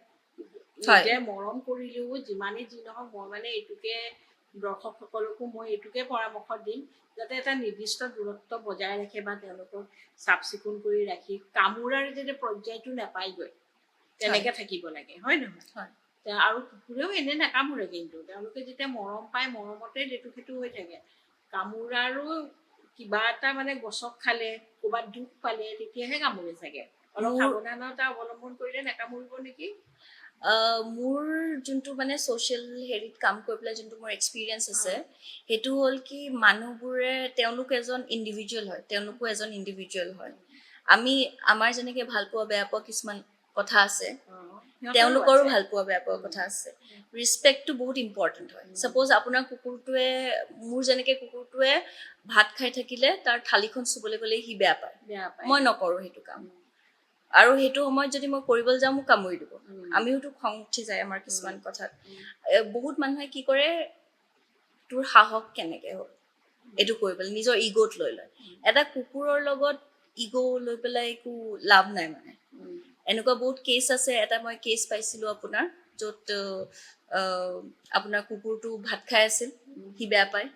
নিজে মৰম কৰিলেও যিমানেই যি নহওক মই মানে এইটোকে দৰ্শকসকলকো মই এইটোকে পৰামৰ্শ দিম যাতে এটা নিৰ্দিষ্ট দূৰত্ব বজাই ৰাখে বা তেওঁলোকক চাফ চিকুণ কৰি ৰাখি কামোৰাৰ যাতে পৰ্যায়টো নাপায়গৈ তেনেকে থাকিব লাগে হয় নহয় আৰু কুকুৰেও এনে নাকামোৰে কিন্তু তেওঁলোকে যেতিয়া মৰম পায় মৰমতে লেটু খেটু হৈ থাকে কামোৰাৰো কিবা এটা মানে গছক খালে ক'ৰবাত দুখ পালে তেতিয়াহে কামোৰে চাগে অলপ সাৱধানতা অৱলম্বন কৰিলে নাকামুৰিব নেকি মোৰ যোনটো মানে ছ'চিয়েল হেৰিত কাম কৰি পেলাই যোনটো মোৰ এক্সপিৰিয়েঞ্চ আছে সেইটো হ'ল কি মানুহবোৰে তেওঁলোক এজন ইণ্ডিভিজুৱেল হয় তেওঁলোকো এজন ইণ্ডিভিজুৱেল হয় আমি আমাৰ যেনেকে ভাল পোৱা বেয়া পোৱা কিছুমান কথা আছে তেওঁলোকৰো ভাল পোৱা বেয়া পোৱা কথা আছে ৰিছপেক্টটো বহুত ইম্পৰ্টেণ্ট হয় ছাপ'জ আপোনাৰ কুকুৰটোৱে মোৰ যেনেকে কুকুৰটোৱে ভাত খাই থাকিলে তাৰ থালিখন চুবলৈ গ'লে সি বেয়া পায় মই নকৰোঁ সেইটো কাম আৰু সেইটো সময়ত যদি মই কৰিবলৈ যাওঁ মোক কামুৰি দিব আমিওতো খং উঠি যায় আমাৰ কিছুমান কথাত বহুত মানুহে কি কৰে তোৰ সাহস কেনেকে হ'ল এইটো কৰিবলৈ নিজৰ ইগ'ত লৈ লয় এটা কুকুৰৰ লগত ইগ' লৈ পেলাই একো লাভ নাই মানে এনেকুৱা বহুত কেছ আছে এটা মই কেছ পাইছিলোঁ আপোনাৰ য'ত আপোনাৰ কুকুৰটো ভাত খাই আছিল সি বেয়া পায়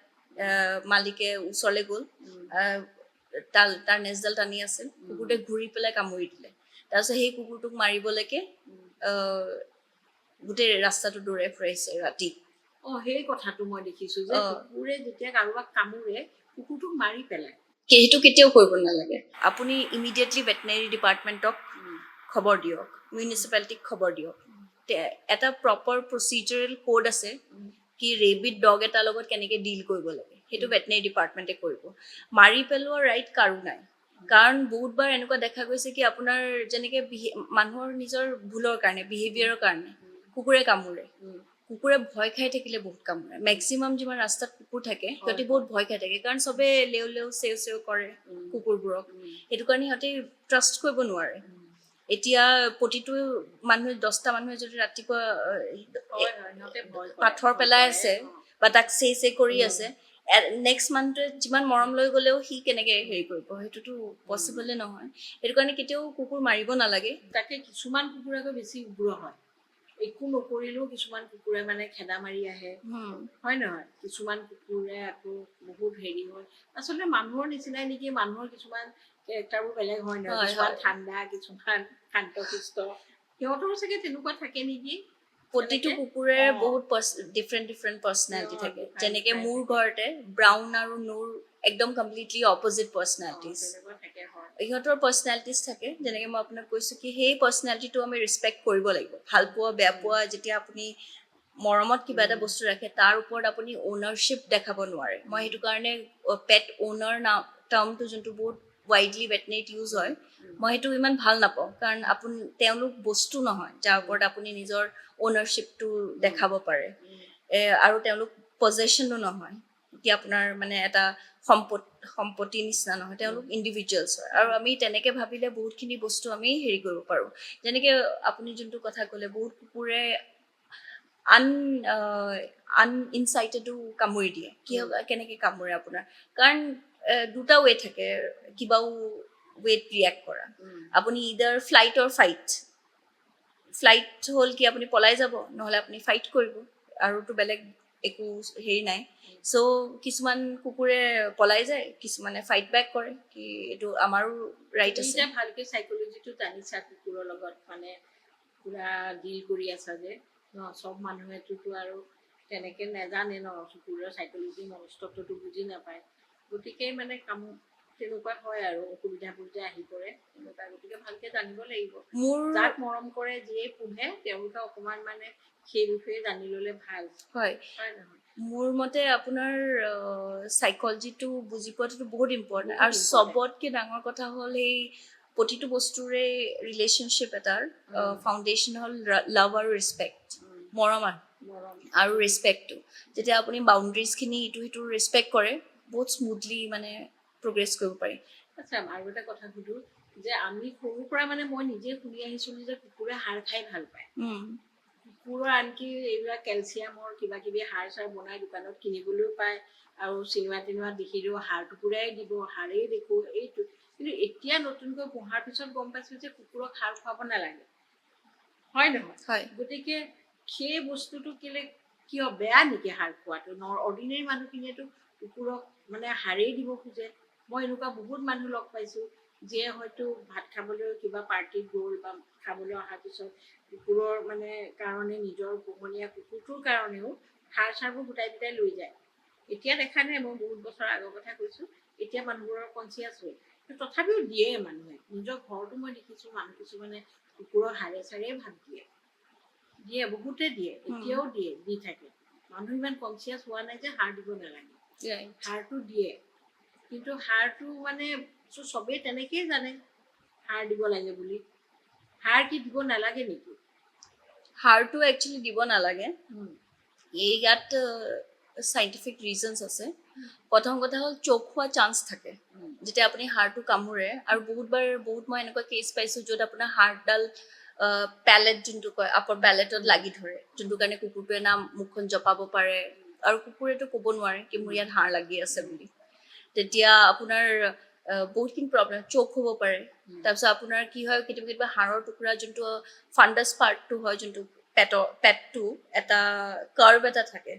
মালিকে ওচৰলৈ গ'ল তাৰ নেজডাল টানি আছিল কুকুৰটোৱে ঘূৰি পেলাই কামুৰি দিলে তাৰপিছত সেই কুকুৰটোক মাৰিবলৈকে গোটেই ৰাস্তাটো দৌৰাই ফুৰাইছে ৰাতি সেই কথাটো মই দেখিছো যে কুকুৰে যেতিয়া কাৰোবাক কামুৰে কুকুৰটোক মাৰি পেলায় সেইটো কেতিয়াও কৰিব নালাগে আপুনি ইমিডিয়েটলি ভেটেনেৰী ডিপাৰ্টমেণ্টক খবৰ দিয়ক মিউনিচিপালিটিক খবৰ দিয়ক এটা প্ৰপাৰ প্ৰচিজাৰেল কোড আছে কি ৰেবিড ডগ এটাৰ লগত কেনেকৈ ডিল কৰিব লাগে সেইটো ভেটেনেৰী ডিপাৰ্টমেণ্টে কৰিব মাৰি পেলোৱা ৰাইট কাৰো নাই কাৰণ বহুতবাৰ এনেকুৱা দেখা গৈছে কি আপোনাৰ যেনেকৈ মানুহৰ নিজৰ ভুলৰ কাৰণে বিহেভিয়াৰৰ কাৰণে কুকুৰে কামুৰে কুকুৰে ভয় খাই থাকিলে বহুত কামুৰে মেক্সিমাম যিমান ৰাস্তাত কুকুৰ থাকে সিহঁতি বহুত ভয় খাই থাকে কাৰণ চবে লেও লেও চেও চেও কৰে কুকুৰবোৰক সেইটো কাৰণে সিহঁতে ট্ৰাষ্ট কৰিব নোৱাৰে এতিয়া প্ৰতিটো মানুহে 10টা মানুহে যদি ৰাতিপুৱা সিহঁতে ভয় কৰে, পাথৰ ভয় পেলাই কৰে, আছে অ। বা তাক চে কৰি আছে, নেক্সট মান্থটোৱে যিমান মৰম লৈ গ'লেও সি কেনেকে হেৰি কৰিব, সেইটোতো পচিবলে নহয়। সেইটো কাৰণে কেতিয়াও কুকুৰ মাৰিব নালাগে। তাকে কিছুমান কুকুৰ আকৌ বেছি উগ্ৰ হয়, একো নকৰিলেও কিছুমান কুকুৰে মানে খেদা মাৰি আহে, হয় নহয়? কিছুমান কুকুৰে আকৌ বহুত হেৰি হয়, আচলতে মানুহৰ নিচিনাই নেকি, মানুহৰ কিছুমান কেৰেক্টাৰবোৰ বেলেগ হয় নহয়, হয়, কিছুমান হয়। ঠাণ্ডা, কিছুমান শান্তশিষ্ট, সিহঁতৰো চাগে তেনেকুৱা থাকে নেকি? প্ৰতিটো তেনেকে? কুকুৰে অ। বহুত ডিফাৰেণ্ট পাৰ্চনেলিটি থাকে। different যেনেকে different মোৰ থাকে। ঘৰতে ব্ৰাউন আৰু নুৰ একদম কমপ্লিটলি অপজিট অ, পাৰ্চনেলিটিজ। তেনেকুৱা থাকে, হয়। ইহঁতৰ পাৰ্চনেলিটিজ থাকে, যেনেকে মই আপোনাক কৈছোঁ কি সেই পাৰ্চনেলিটিটো আমি ৰেচপেক্ট কৰিব লাগিব। ভাল পোৱা বেয়া পোৱা, যেতিয়া আপুনি মৰমত কিবা এটা বস্তু ৰাখে তাৰ ওপৰত আপুনি অ'নাৰশ্বিপ দেখাব নোৱাৰে। মই সেইটো কাৰণে পেট অ'নাৰ টাৰ্মটো যোনটো বহুত ৱাইডলি ভেটেনেৰীত ইউজ হয়, মই সেইটো ইমান ভাল নাপাওঁ, কাৰণ তেওঁলোক বস্তু নহয় যাৰ ওপৰত আপুনি নিজৰ অ'নাৰশ্বিপটো দেখাব পাৰে। আৰু তেওঁলোক পজেশ্যনো নহয়, কি আপোনাৰ মানে এটা সম্পত্তি নিচিনা নহয়, তেওঁলোক ইণ্ডিভিজুৱেলছ হয়। আৰু আমি তেনেকে ভাবিলে বহুতখিনি বস্তু আমি হেৰি কৰিব পাৰোঁ। যেনেকে আপুনি যোনটো কথা ক'লে, বহুত কুকুৰে আনইনচাইটেডো কামুৰি দিয়ে। কেনেকে কামুৰে আপোনাৰ, কাৰণ দুটা ৱে থাকে কিবাও ৱেত ৰিয়েক্ট কৰা। আপুনি ইদাৰ ফ্লাইট অৰ ফাইট। ফ্লাইট হ'ল কি আপুনি পলাই যাব, নহ'লে আপুনি ফাইট কৰিব, আৰুতো বেলেগ একো হেৰি নাই। চ' কিছুমান কুকুৰে পলাই যায়, কিছুমানে ফাইট বেক কৰে, কি এইটো আমাৰো ৰাইট তুমি আছে। এতিয়া ভালকে চাইকলজিটো জানিছা কুকুৰৰ লগত, মানে পুৰা ডিল কৰি আছা যে ন, চব মানুহেতো আৰু তেনেকে নেজানে ন, কুকুৰৰ চাইকলজি মনস্তত্বটো বুজি নাপায়, গতিকে মানে তেনেকুৱা হয় আৰু অসুবিধাবোৰ যে আহি পৰে তেনেকুৱা, গতিকে ভালকে জানিব লাগিব। যাক মৰম কৰে, যিয়ে পোহে, তেওঁলোকে অকমান মানে সেই বিষয়ে জানি ললে ভাল, হয় নহয়? মোৰ মতে আপোনাৰ চাইকলজিটো বুজি পোৱাটো বহুত ইম্পৰ্টেণ্ট। আৰু চবতকে ডাঙৰ কথা হ'ল সেই প্ৰতিটো বস্তুৰে ৰিলেশ্যনশ্বিপ এটাৰ ফাউণ্ডেশ্যন হ'ল লাভ আৰু ৰেচপেক্ট, মৰম আৰু ৰেচপেক্টটো। যেতিয়া আপুনি বাউণ্ডেৰিজখিনি ইটো সিটো ৰেচপেক্ট কৰে, বহুত স্মুথলি মানে প্ৰগ্ৰেছ কৰিব পাৰি। আচ্ছা, আৰু এটা কথা সুধো, যে আমি সৰুৰ পৰা মানে মই নিজে শুনি আহিছিলো যে কুকুৰে হাড় খাই ভাল পায়। কুকুৰৰ আনকি এইবিলাক কেলচিয়ামৰ কিবা কিবি হাড় চাৰ বনাই দোকানত কিনিবলৈও পায়, আৰু চিনেমাত দেখিলেও হাড় টুকুৰাই দিব, হাড়েই দেখো এইটো। কিন্তু এতিয়া নতুনকৈ পোহাৰ পিছত গম পাইছো যে কুকুৰক হাড় খুৱাব নালাগে, হয় নহয়? গতিকে সেই বস্তুটো কিয় বেয়া নেকি হাড় খোৱাটো? অৰ্ডিনেৰী মানুহখিনিয়েতো কুকুৰক মানে হাড়েই দিব খোজে। মই এনেকুৱা বহুত মানুহ লগ পাইছো, যিয়ে হয়তো ভাত খাবলৈ কিবা পাৰ্টিত গ'ল বা খাবলৈ অহাৰ পিছত কুকুৰৰ মানে কাৰণে নিজৰ পোহনীয়া কুকুৰটোৰ কাৰণেও হাড় চাৰবোৰ গোটাই লৈ যায়। এতিয়া দেখা নাই, মই বহুত বছৰ আগৰ কথা কৈছো, এতিয়া মানুহবোৰৰ কনচিয়াছ হ'ল, তথাপিও দিয়ে মানুহে। নিজৰ ঘৰতো মই দেখিছো মানুহ কিছুমানে কুকুৰৰ হাড়ে চাৰে ভাত দিয়ে, বহুতে দিয়ে, এতিয়াও দি থাকে। মানুহ ইমান কনচিয়াছ হোৱা নাই যে হাড় দিব নালাগে, হাড়টো দিয়ে। কিন্তু হাড়টো মানে চবেই তেনেকেই জানে হাড় দিব লাগে বুলি। হাড় কি দিব নালাগে নেকি? হাড়টো একচুৱেলি দিব নালাগে, ইয়াত চাইণ্টিফিক ৰিজনছ আছে। প্ৰথম কথা হ'ল চোক হোৱা চান্স থাকে যেতিয়া আপুনি হাড়টো কামোৰে, আৰু বহুত মই এনেকুৱা কেছ পাইছো য'ত আপোনাৰ হাড়ডাল পেলেট যোনটো কয়, আপাৰ পেলেটত লাগি ধৰে, যোনটো কাৰণে কুকুৰটোৱে মুখখন জপাব পাৰে, আৰু কুকুৰেতো ক'ব নোৱাৰে কি মোৰ ইয়াত হাড় লাগি আছে বুলি। তেতিয়া আপোনাৰ বহুতখিনি প্ৰব্লেম, চোক হ'ব পাৰে। তাৰপিছত আপোনাৰ কি হয়, কেতিয়াবা হাড়ৰ টুকুৰা যোনটো ফাণ্ডাছ পাৰ্টটো হয়, যোনটো পেটটো এটা কাৰ্ভ এটা থাকে,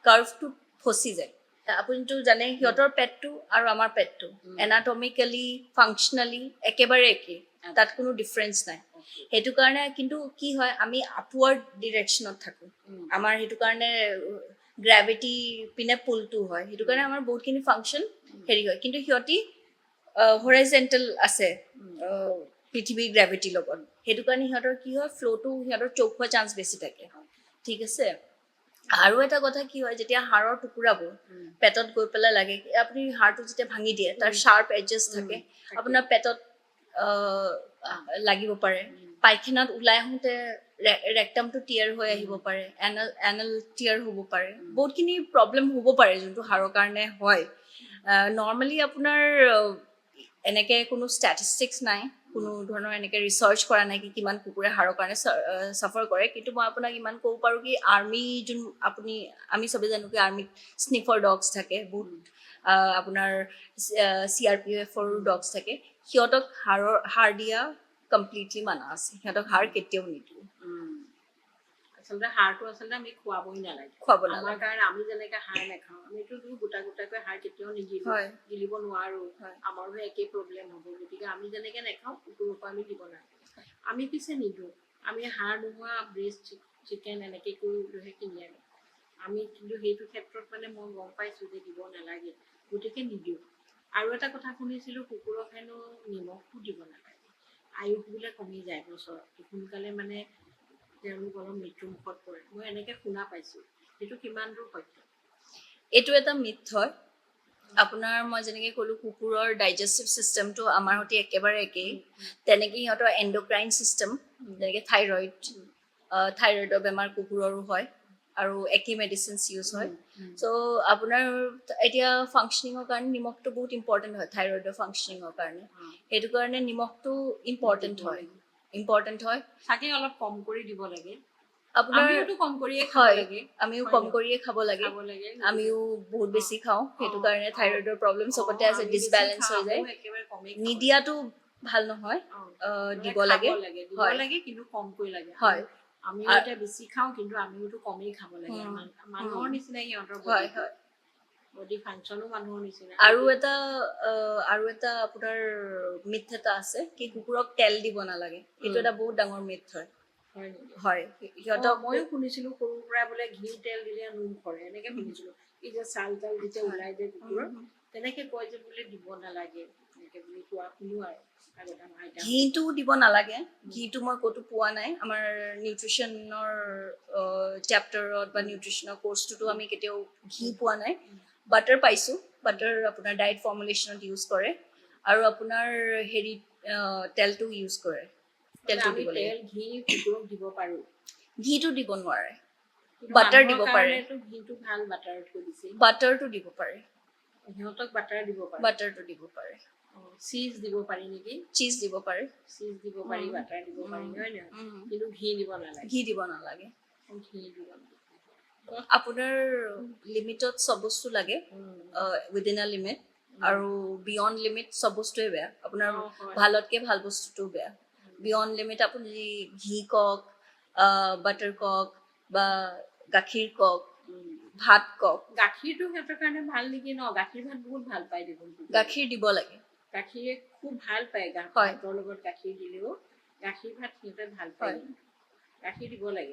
কাৰ্ভটো ফচি যায়। আপুনিতো জানে সিহঁতৰ পেটটো আৰু আমাৰ পেটটো এনাটমিকেলি ফাংচনেলি একেবাৰে একেই, তাত কোনো ডিফাৰেঞ্চ নাই। সেইটো কাৰণে কিন্তু কি হয়, আমি আপৱাৰ্ড ডিৰেকশ্যনত থাকো, আমাৰ সেইটো কাৰণে গ্ৰেভিটি পিনে পুলটো হয়, সেইটো কাৰণে আমাৰ বহুতখিনি ফাংচন হেৰি হয়। কিন্তু সিহঁতি হৰাইজেণ্টেল আছে পৃথিৱীৰ গ্ৰেভিটিৰ লগত, সেইটো কাৰণে সিহঁতৰ কি হয়, ফ্ল'টো সিহঁতৰ চোক হোৱা চান্স বেছি থাকে, ঠিক আছে? আৰু এটা কথা কি হয়, যেতিয়া হাড়ৰ টুকুৰাবোৰ পেটত গৈ পেলাই লাগে, আপুনি হাড়টো যেতিয়া ভাঙি দিয়ে, তাৰ শ্বাৰ্প এডজাছ থাকে, আপোনাৰ পেটত লাগিব পাৰে। পায়খানাত ওলাই আহোঁতে ৰেক্টামটো টিয়াৰ হৈ আহিব পাৰে, এনল টিয়াৰ হ'ব পাৰে, বহুতখিনি প্ৰব্লেম হ'ব পাৰে যোনটো হাড়ৰ কাৰণে হয়। নৰ্মেলি আপোনাৰ এনেকে কোনো ষ্টেটিষ্টিক্স নাই কোনো ধৰণৰ এনেকৈ ৰিচাৰ্চ কৰা নাই কি কিমান কুকুৰে হাড়ৰ কাৰণে চাফাৰ কৰে, কিন্তু মই আপোনাক ইমান ক'ব পাৰোঁ কি আৰ্মি যোন আমি চবেই জানো কি আৰ্মিত স্নিফাৰ ডগছ থাকে বহুত, আপোনাৰ CRPFৰ ডগছ থাকে, সিহঁতক হাড় দিয়া কমপ্লিটলি মানা আছে, সিহঁতক হাড় কেতিয়াও নিদিওঁ। আচলতে হাড়টো আচলতে আমি খুৱাবই নালাগে, খুৱাব আমাৰ নালাগে। কাৰণে আমি যেনেকে হাড় নাখাওঁ, আমিতো গোটা গোটাকৈ হাড় কেতিয়াও গিলিব নোৱাৰো, আমাৰো একেই প্ৰব্লেম হ'ব। গতিকে আমি যেনেকে নাখাওঁ কুকুৰৰ পৰা আমি দিব নালাগে। আমি পিছে নিদিওঁ, আমি হাড় নোহোৱা ব্ৰেষ্ট চিকেন এনেকে কৰিহে কিনি আনো আমি, কিন্তু সেইটো ক্ষেত্ৰত মানে মই গম পাইছোঁ যে দিব নালাগে, গতিকে নিদিওঁ। আৰু এটা কথা শুনিছিলোঁ, কুকুৰক হেনো নিমখো দিব নালাগে, আয়ুস বোলে কমি যায় বছৰত, সোনকালে মানে তেওঁলোক অলপ মৃত্যুমুখত পৰে, মই এনেকে শুনা পাইছোঁ, সেইটো কিমান দূৰ সত্য? এইটো এটা মিথ হয়। আপোনাৰ মই যেনেকৈ ক'লোঁ কুকুৰৰ ডাইজেষ্টিভ ছিষ্টেমটো আমাৰ সৈতে একেবাৰে একেই, তেনেকৈ সিহঁতৰ এণ্ডক্ৰাইন ছিষ্টেম যেনেকৈ থাইৰয়ডৰ বেমাৰ কুকুৰৰো হয় আৰু একেই মেডিচিনছ ইউজ হয়। চ' আপোনাৰ এতিয়া ফাংচনিঙৰ কাৰণে নিমখটো বহুত ইম্পৰ্টেণ্ট হয়, থাইৰয়ডৰ ফাংচনিঙৰ কাৰণে, সেইটো কাৰণে নিমখটো ইম্পৰ্টেণ্ট হয়। চাগে অলপ কম কৰি দিব লাগে, আপোনাৰ আমিওতো কম কৰিয়ে খাব হয়, লাগে, আমিও কম কৰিয়ে খাব লাগে, আমিও বহুত বেছি খাওঁ, সেইটো কাৰণে থাইৰয়ডৰ প্ৰব্লেম চবতে আছে, ডিছবেলেঞ্চ হৈ যায়। নিদিয়াটো ভাল নহয়, দিব লাগে, কিন্তু কমকৈ লাগে। হয়, আমিও এতিয়া বেছি খাওঁ, কিন্তু আমিওতো কমেই খাব লাগে, মানুহৰ নিচিনাই সিহঁতৰ বডি ফাংচনো মানুহৰ নিচিনা। আৰু এটা আপোনাৰ মিথ এটা আছে কি কুকুৰক তেল দিব নালাগে, সেইটো এটা বহুত ডাঙৰ মিথ হয়। হয়, সিহঁতক ময়ো শুনিছিলোঁ সৰুৰ পৰা বোলে ঘি তেল দিলে নোম সৰে, এনেকে শুনিছিলোঁ। এই যে ছাল তাল যেতিয়া ওলাই যায় কুকুৰৰ, তেনেকে কয় যে বোলে দিব নালাগে, এনেকে বুলি কোৱা শুনো আৰু। ঘিটো দিব নালাগে, ঘিটো মই ক'তো পোৱা নাই, আমাৰ নিউট্ৰিশ্যনৰ চেপ্টাৰত বা নিউট্ৰিশ্যনৰ কৰ্চটোতো আমি কেতিয়াও ঘি পোৱা নাই। বাটাৰ পাইছোঁ, বাটাৰ আপোনাৰ ডায়েট ফৰ্মুলেশ্যনত ইউজ কৰে, আৰু আপোনাৰ তেলটো ইউজ কৰে, তেলটো দিব লাগে। ঘি কুকুৰক দিব পাৰোঁ, ঘিটো দিব নোৱাৰে, বাটাৰ দিব পাৰে, ঘিটো ভাল বাটাৰতকৈ বেছি, বাটাৰটো দিব পাৰে, সিহঁতক বাটাৰ দিব পাৰে, বাটাৰটো দিব পাৰে, চীজ দিব পাৰি নেকি, চীজ দিব পাৰে, চীজ দিব পাৰি, বাটাৰ দিব পাৰি, হয় নহয়? কিন্তু ঘি দিব নালাগে, ঘি দিব নালাগে, ঘি দিব নালাগে। আপোনাৰ লিমিটত চব বস্তু লাগে, উইদিন আ লিমিট, আৰু বিয়ণ্ড লিমিট চব বস্তুৱে বেয়া, আপোনাৰ ভালতকৈ ভাল বস্তুটো বেয়া। বিয়ণ্ড লিমিট আপুনি ঘি কওক, বাটাৰ কওক, বা গাখীৰ কওক, ভাত কওক। গাখীৰটো সিহঁতৰ কাৰণে ভাল নেকি ন? গাখীৰ ভাত বহুত ভাল পায় দেখোন। গাখীৰ দিব লাগে, গাখীৰে খুব ভাল পায়, ভাতৰ লগত গাখীৰ দিলেও গাখীৰ ভাত সিহঁতে ভাল পায়। গাখীৰ দিব লাগে,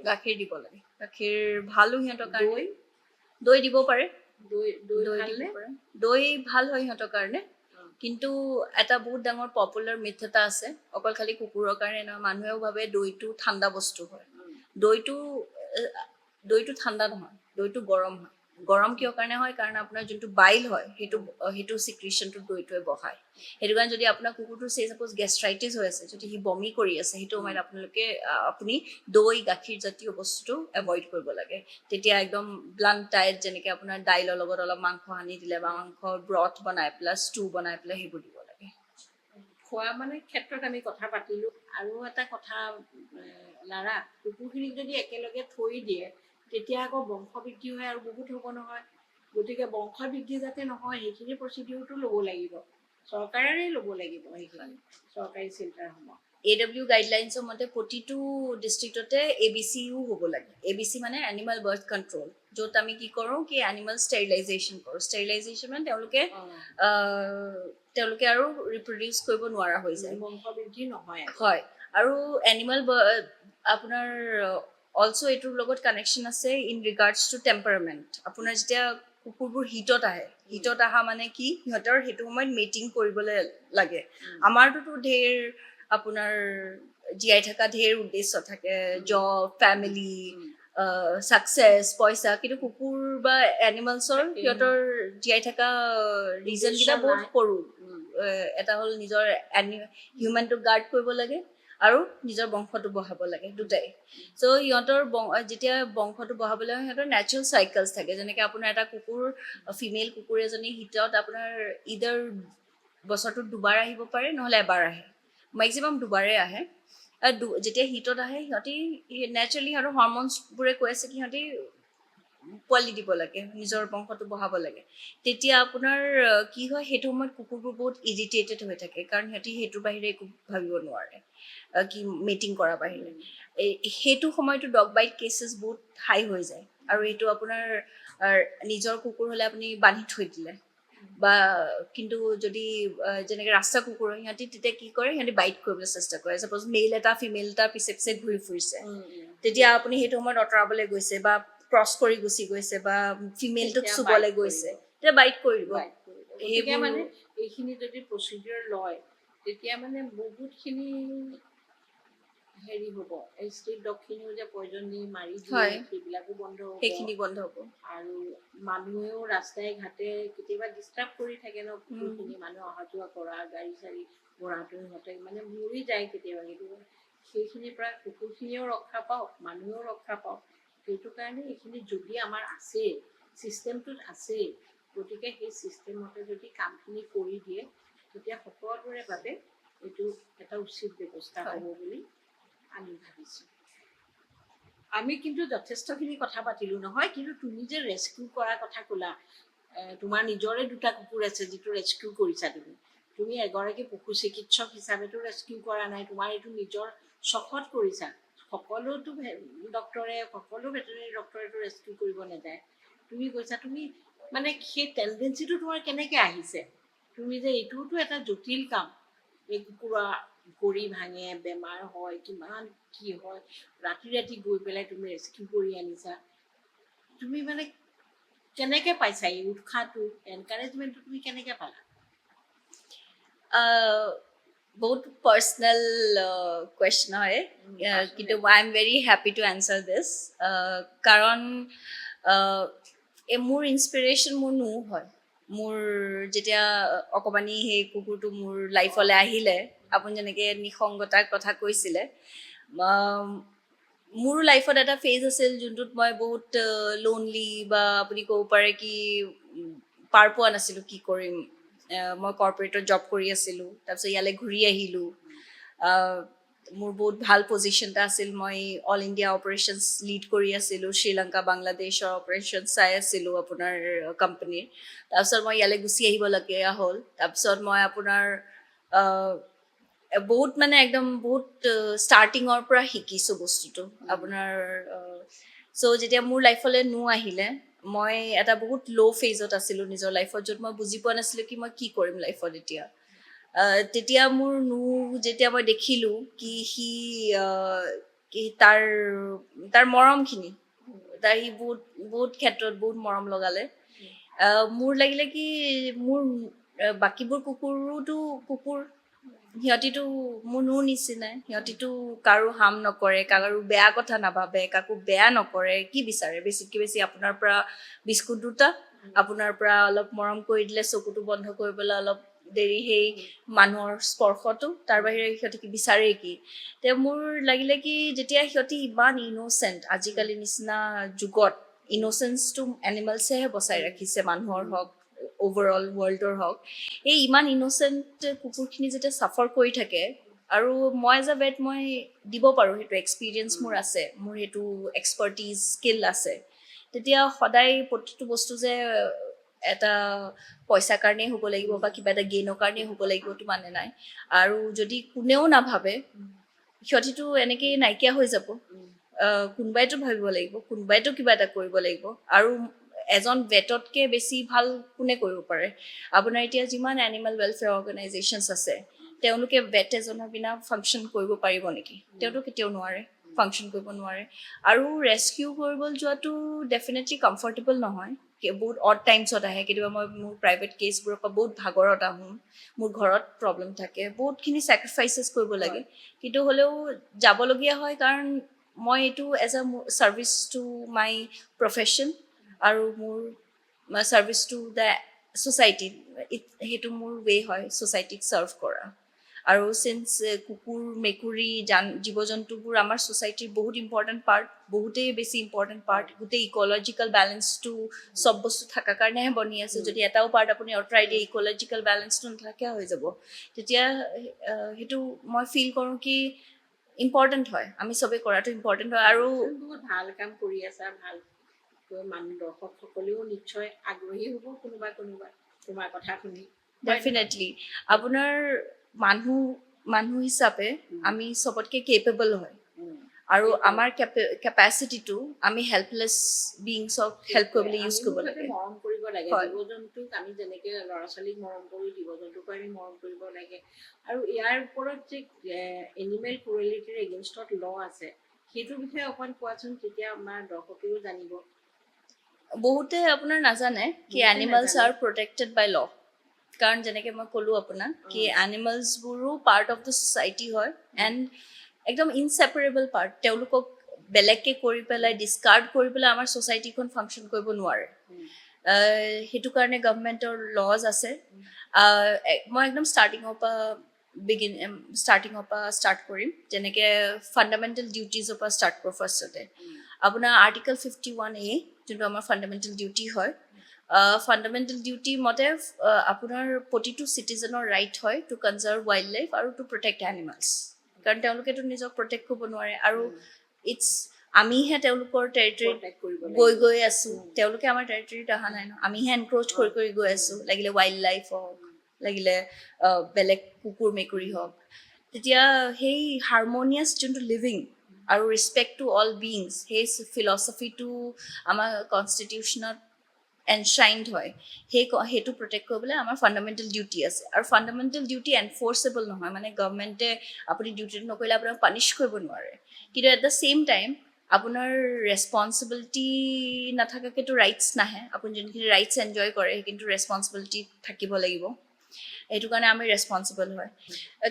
গাখীৰ ভালো সিহঁতৰ কাৰণে। দৈ দিব পাৰে, দৈ ভাল হয় সিহঁতৰ কাৰণে। কিন্তু এটা বহুত ডাঙৰ পপুলাৰ মিথ এটা আছে, অকল খালি কুকুৰৰ কাৰণে নহয়, মানুহেও ভাবে দৈটো ঠাণ্ডা বস্তু হয়। দৈটো ঠাণ্ডা নহয়, দৈটো গৰম হয়। গৰম কিয় কাৰণে হয়? কাৰণ আপোনাৰ যোনটো বাইল হয় সেইটো চিক্ৰিশ্যনটো দৈটোৱে বঢ়ায়। সেইটো কাৰণে যদি আপোনাৰ কুকুৰটো চাপ'জ গেষ্ট্ৰাইটিছ হৈ আছে, যদি সি বমি কৰি আছে, সেইটো সময়ত আপুনি দৈ গাখীৰ জাতীয় বস্তুটো এভইড কৰিব লাগে। তেতিয়া একদম ব্লাণ্ট ডায়েট, যেনেকৈ আপোনাৰ দাইলৰ লগত অলপ মাংস সানি দিলে বা মাংসৰ ব্ৰথ বনাই পেলাই, ষ্টু বনাই পেলাই সেইবোৰ দিব লাগে। খোৱা মানে ক্ষেত্ৰত আমি কথা পাতিলোঁ। আৰু এটা কথা লাৰা, কুকুৰখিনিক যদি একেলগে থৈ দিয়ে তেতিয়া আকৌ বংশ বৃদ্ধি হয় আৰু বহুত হ'ব নহয়। গতিকে বংশ বৃদ্ধি যাতে নহয় সেইখিনি প্ৰচিডিউৰটো ল'ব লাগিব, চৰকাৰে ল'ব লাগিব, সেইখিনি চৰকাৰী চেণ্টাৰসমূহ। AW গাইডলাইনছৰ মতে প্ৰতিটো ডিষ্ট্ৰিক্টতে ABCও হ'ব লাগে। ABC মানে এনিমেল বাৰ্থ কণ্ট্ৰল, য'ত আমি কি কৰোঁ কি এনিমেল ষ্টেৰিলাইজেশ্যন কৰোঁ। ষ্টেৰিলাইজেশ্যন মানে তেওঁলোকে আৰু ৰিপ্ৰডিউচ কৰিব নোৱাৰা হৈ যায়, বংশ বৃদ্ধি নহয়। হয়, আৰু এনিমেল আপোনাৰ অলছ' এইটোৰ লগত কানেকশ্যন আছে ইন ৰিগাৰ্ডছ টু টেম্পাৰমেণ্ট। আপোনাৰ যেতিয়া কুকুৰবোৰ হিটত অহা মানে কি, সিহঁতৰ সেইটো সময়ত মেটিং কৰিবলৈ লাগে। আমাৰটোতো ঢেৰ আপোনাৰ জীয়াই থকা ঢেৰ উদ্দেশ্য থাকে, জব, ফেমিলি, ছাকচেছ, পইচা, কিন্তু কুকুৰ বা এনিমেলছৰ সিহঁতৰ জীয়াই থকা ৰিজনকেইটা বহুত সৰু। এটা হ'ল নিজৰ হিউমেনটোক গাৰ্ড কৰিব লাগে আৰু নিজৰ বংশটো বঢ়াব লাগে, দুটাই। চ' সিহঁতৰ যেতিয়া বংশটো বঢ়াবলৈ হয়, সিহঁতৰ নেচাৰেল চাইকেলছ থাকে। যেনেকৈ আপোনাৰ এটা ফিমেল কুকুৰ এজনী হিটত আপোনাৰ ইদাৰ বছৰটোত দুবাৰ আহিব পাৰে, নহ'লে এবাৰ আহে। মেক্সিমাম দুবাৰেই আহে। যেতিয়া হিটত আহে সিহঁতি নেচাৰেলি সিহঁতৰ হৰম'নছবোৰে কৈ আছে কি সিহঁতি পোৱালি দিব লাগে, নিজৰ বংশটো বঢ়াব লাগে। তেতিয়া আপোনাৰ কি হয়, সেইটো সময়ত কুকুৰবোৰ বহুত ইৰিটেটেড হৈ থাকে, কাৰণ সিহঁতি সেইটোৰ বাহিৰে একো ভাবিব নোৱাৰে, কি মেটিং কৰাৰ বাহিৰে। সেইটো সময়তো ডগ বাইট কেছেছ বহুত হাই হৈ যায়। আৰু এইটো আপোনাৰ নিজৰ কুকুৰ হ'লে আপুনি বান্ধি থৈ দিলে, বা কিন্তু যদি যেনেকৈ ৰাস্তা কুকুৰ হয়, সিহঁতি তেতিয়া কি কৰে, সিহঁতি বাইট কৰিবলৈ চেষ্টা কৰে। ছাপ'জ মেইল এটা ফিমেল এটা পিছে পিছে ঘূৰি ফুৰিছে, তেতিয়া আপুনি সেইটো সময়ত আঁতৰাবলৈ গৈছে বা ক্ৰছ কৰি গুচি গৈছে বা ফিমেলটোক তেতিয়া চুবলৈ bite গৈছে, কৰিব। তেতিয়া বাইট কৰি দিব। গতিকে সেইবোৰ মানে এইখিনি যদি প্ৰচিডিউৰ লয় তেতিয়া মানে বহুতখিনি হেৰি হ'ব। এই ষ্ট্ৰীট ডগখিনিও যে পয়জন দি মাৰি দিয়ে হয়, সেইবিলাকো বন্ধ হ'ব। সেইখিনি বন্ধ হ'ব। আৰু মানুহেও ৰাস্তাই ঘাটে কেতিয়াবা ডিষ্টাৰ্ব কৰি থাকে ন কুকুৰখিনি, মানুহ অহা যোৱা কৰা, গাড়ী চাড়ী ঘোঁৰাটো সিহঁতে মানে মৰি যায় কেতিয়াবা। কিন্তু সেইখিনিৰ পৰা কুকুৰখিনিও ৰক্ষা পাওক, মানুহেও ৰক্ষা পাওক। সেইটো কাৰণে এইখিনি যদি আমাৰ আছেই, ছিষ্টেমটোত আছেই, গতিকে সেই ছিষ্টেমতে যদি কামখিনি কৰি দিয়ে তেতিয়া সকলোৰে বাবে এইটো এটা উচিত ব্যৱস্থা হয়। হ'ব বুলি আমি ভাবিছোঁ। আমি কিন্তু যথেষ্টখিনি কথা পাতিলোঁ নহয়, কিন্তু তুমি যে ৰেস্কিউ কৰাৰ কথা ক'লা, তোমাৰ নিজৰে দুটা কুকুৰ আছে যিটো ৰেস্কিউ কৰিছা তুমি। তুমি এগৰাকী পশু চিকিৎসক হিচাপেতো ৰেস্কিউ কৰা নাই, তোমাৰ এইটো নিজৰ চখত কৰিছা। সকলোতো ডক্টৰে, সকলো ভেটেৰিনেৰী ডক্টৰেতো ৰেস্কিউ কৰিব নাযায়। তুমি কৈছা, তুমি মানে সেই টেণ্ডেঞ্চিটো তোমাৰ কেনেকৈ আহিছে? তুমি যে এইটোতো এটা জটিল কাম, এই কুকুৰা ভৰি ভাঙে, বেমাৰ হয়, কিমান কি হয়, ৰাতি ৰাতি গৈ পেলাই তুমি ৰেস্কিউ কৰি আনিছা। তুমি মানে কেনেকৈ পাইছা এই উৎসাহটো, এনকাৰেজমেণ্টটো তুমি কেনেকৈ পালা? বহুত পাৰ্চনেল কুৱেশ্যন হয়, কিন্তু I am very happy to answer this. কাৰণ মোৰ ইনস্পিৰেশ্যন মোৰ নো হয়। মোৰ যেতিয়া অকণমানি সেই কুকুৰটো মোৰ লাইফলৈ আহিলে, আপুনি যেনেকৈ নিসংগতাৰ কথা কৈছিলে, মোৰো লাইফত এটা ফেজ আছিল যোনটোত মই বহুত লোনলি, বা আপুনি ক'ব পাৰে কি পাৰ পোৱা নাছিলোঁ কি কৰিম। মই কৰ্পৰেটত জব কৰি আছিলোঁ, তাৰপিছত ইয়ালৈ ঘূৰি আহিলোঁ। মোৰ বহুত ভাল পজিশ্যন এটা আছিল, মই অল ইণ্ডিয়া অপাৰেশ্যনছ লিড কৰি আছিলোঁ, শ্ৰীলংকা বাংলাদেশৰ অপাৰেশ্যনছ চাই আছিলোঁ আপোনাৰ কোম্পানীৰ। তাৰপিছত মই ইয়ালৈ গুচি আহিবলগীয়া হ'ল। তাৰপিছত মই আপোনাৰ বহুত মানে একদম বহুত ষ্টাৰ্টিঙৰ পৰা শিকিছোঁ বস্তুটো আপোনাৰ। চ' যেতিয়া মোৰ লাইফলৈ আহিলে, মই এটা বহুত ল' ফেজত আছিলোঁ নিজৰ লাইফত, য'ত মই বুজি পোৱা নাছিলোঁ কি মই কি কৰিম লাইফত এতিয়া। তেতিয়া মোৰ যেতিয়া মই দেখিলোঁ কি সি তাৰ মৰমখিনি, সি বহুত বহুত ক্ষেত্ৰত বহুত মৰম লগালে। মোৰ লাগিলে কি মোৰ বাকীবোৰ কুকুৰ, সিহঁতিতো মোৰ নিচিনাই, সিহঁতিতো কাৰো হাৰ্ম নকৰে, কাৰো বেয়া কথা নাভাবে, কাকো বেয়া নকৰে। কি বিচাৰে বেছিতকৈ বেছি আপোনাৰ পৰা বিস্কুট দুটা, আপোনাৰ পৰা অলপ মৰম কৰি দিলে চকুটো বন্ধ কৰিবলৈ অলপ দেৰি, সেই মানুহৰ স্পৰ্শটো, তাৰ বাহিৰে সিহঁতি কি বিচাৰে কি? মোৰ লাগিলে কি যেতিয়া সিহঁতি ইমান ইন'চেণ্ট, আজিকালি নিচিনা যুগত ইন'চেঞ্চটো এনিমেলছেহে বচাই ৰাখিছে, মানুহৰ হওক অভাৰঅল ৱৰ্ল্ডৰ হওক। এই ইমান ইন'চেণ্ট কুকুৰখিনি যেতিয়া ছাফাৰ কৰি থাকে, আৰু মই এজ এ ভেট মই দিব পাৰোঁ, সেইটো এক্সপিৰিয়েঞ্চ মোৰ আছে, মোৰ সেইটো এক্সপাৰ্টিজ স্কিল আছে। তেতিয়া সদায় প্ৰতিটো বস্তু যে এটা পইচাৰ কাৰণেই হ'ব লাগিব বা কিবা এটা গেইনৰ কাৰণেই হ'ব লাগিবতো মানে নাই। আৰু যদি কোনেও নাভাবে, সিহঁতিতো এনেকেই নাইকিয়া হৈ যাব। কোনোবাইতো ভাবিব লাগিব, কোনোবাইতো কিবা এটা কৰিব লাগিব। আৰু এজন ভেটতকৈ বেছি ভাল কোনে কৰিব পাৰে? আপোনাৰ এতিয়া যিমান এনিমেল ৱেলফেয়াৰ অৰ্গেনাইজেশ্যনছ আছে, তেওঁলোকে ভেট এজনৰ বিনা ফাংচন কৰিব পাৰিব নেকি? তেওঁতো কেতিয়াও নোৱাৰে, ফাংচন কৰিব নোৱাৰে। আৰু ৰেস্কিউ কৰিবলৈ যোৱাটো ডেফিনেটলি কমফৰ্টেবল নহয়। বহুত অড টাইমছত আহে, কেতিয়াবা মই মোৰ প্ৰাইভেট কেছবোৰৰ পৰা বহুত ভাগৰত আহোঁ, মোৰ ঘৰত প্ৰব্লেম থাকে, বহুতখিনি ছেক্ৰিফাইচেছ কৰিব লাগে। কিন্তু হ'লেও যাবলগীয়া হয়, কাৰণ মই এইটো as a service to my profession, আৰু মোৰ ছাৰ্ভিচ টু দ্য ছ'চাইটি, সেইটো মোৰ ৱে হয় ছ'চাইটিক ছাৰ্ভ কৰা। আৰু চিন্স কুকুৰ মেকুৰী জীৱ জন্তুবোৰ আমাৰ ছ'চাইটিৰ বহুত ইম্পৰ্টেণ্ট পাৰ্ট, বহুতেই বেছি ইম্পৰ্টেণ্ট পাৰ্ট, গোটেই ইক'লজিকেল বেলেঞ্চটো চব বস্তু থকাৰ কাৰণেহে বনি আছে। যদি এটাও পাৰ্ট আপুনি আঁতৰাই দিয়ে ইক'লজিকেল বেলেঞ্চটো নাথাকিয়া হৈ যাব, তেতিয়া সেইটো মই ফিল কৰোঁ কি ইম্পৰ্টেণ্ট হয়, আমি চবেই কৰাটো ইম্পৰ্টেণ্ট হয়। আৰু বহুত ভাল কাম কৰি আছা, ভাল মানুহ দৰ্শকসকলেও নিশ্চয় আগ্ৰহী হ'ব কোনোবা তোমাৰ কথা শুনি। ডেফিনেটলি আপোনাৰ মানুহ হিচাপে আমি চবতকৈ কেপেবল হয়, আৰু আমাৰ কেপাচিটিটো আমি হেল্পলেছ বিংছক হেল্প কৰিবলৈ ইউজ কৰিব লাগে, মৰম কৰিব লাগে। জীৱ জন্তুক আমি যেনেকৈ ল'ৰা ছোৱালীক মৰম কৰোঁ, জীৱ জন্তুকো আমি মৰম কৰিব লাগে। আৰু ইয়াৰ ওপৰত যে এনিমেল ক্ৰুৱেলিটিৰ এগেইনষ্টত ল আছে, সেইটোৰ বিষয়ে অকণমান কোৱাচোন, তেতিয়া আমাৰ দৰ্শকেও জানিব। বহুতে আপোনাৰ নাজানে কি animals R protected by law, কাৰণ যেনেকৈ মই ক'লোঁ আপোনাক কি এনিমেলছবোৰো পাৰ্ট অফ দ্য ছ'চাইটি হয়, এণ্ড একদম ইনছেপাৰেবল পাৰ্ট। তেওঁলোকক বেলেগকৈ কৰি পেলাই ডিছকাৰ্ড কৰি পেলাই আমাৰ ছ'চাইটিখন ফাংচন কৰিব নোৱাৰে। সেইটো কাৰণে গভৰ্ণমেণ্টৰ লজ আছে। মই একদম ষ্টাৰ্টিঙৰ পৰা ষ্টাৰ্ট কৰিম, যেনেকৈ ফাণ্ডামেণ্টেল ডিউটিজৰ পৰা ষ্টাৰ্ট কৰোঁ। ফাৰ্ষ্টতে আপোনাৰ আৰ্টিকল 51A, যোনটো আমাৰ ফাণ্ডামেণ্টেল ডিউটি হয়। ফাণ্ডামেণ্টেল ডিউটি মতে আপোনাৰ প্ৰতিটো চিটিজেনৰ ৰাইট হয় টু কনজাৰ্ভ ৱাইল্ড লাইফ আৰু টু প্ৰটেক্ট এনিমেলছ, কাৰণ তেওঁলোকেতো নিজক প্ৰটেক্ট কৰিব নোৱাৰে। আৰু আমিহে তেওঁলোকৰ টেৰিটৰীত গৈ আছোঁ, তেওঁলোকে আমাৰ টেৰিটৰীত অহা নাই ন, আমিহে এনক্ৰ'চ কৰি গৈ আছোঁ, লাগিলে ৱাইল্ড লাইফ হওক, লাগিলে বেলেগ কুকুৰ মেকুৰী হওক। তেতিয়া সেই হাৰমনিয়াছ যোনটো লিভিং আৰু ৰেচপেক্ট টু অল বিংছ, সেই ফিলচফিটো আমাৰ কনষ্টিটিউশ্যনত এনশ্ৰাইণ্ড হয়। সেইটো প্ৰটেক্ট কৰিবলৈ আমাৰ ফাণ্ডামেণ্টেল ডিউটি আছে। আৰু ফাণ্ডামেণ্টেল ডিউটি এনফৰ্চেবল নহয়, মানে গভৰ্ণমেণ্টে আপুনি ডিউটিটো নকৰিলে আপোনাক পানিছ কৰিব নোৱাৰে, কিন্তু এট দ্য ছেইম টাইম আপোনাৰ ৰেচপনচিবিলিটি নাথাকাকেতো ৰাইটছ নাহে। আপুনি যোনখিনি ৰাইটছ এনজয় কৰে সেইখিনিতো ৰেচপনচিবিলিটি থাকিব লাগিব, সেইটো কাৰণে আমি ৰেচপনচিবল হয়।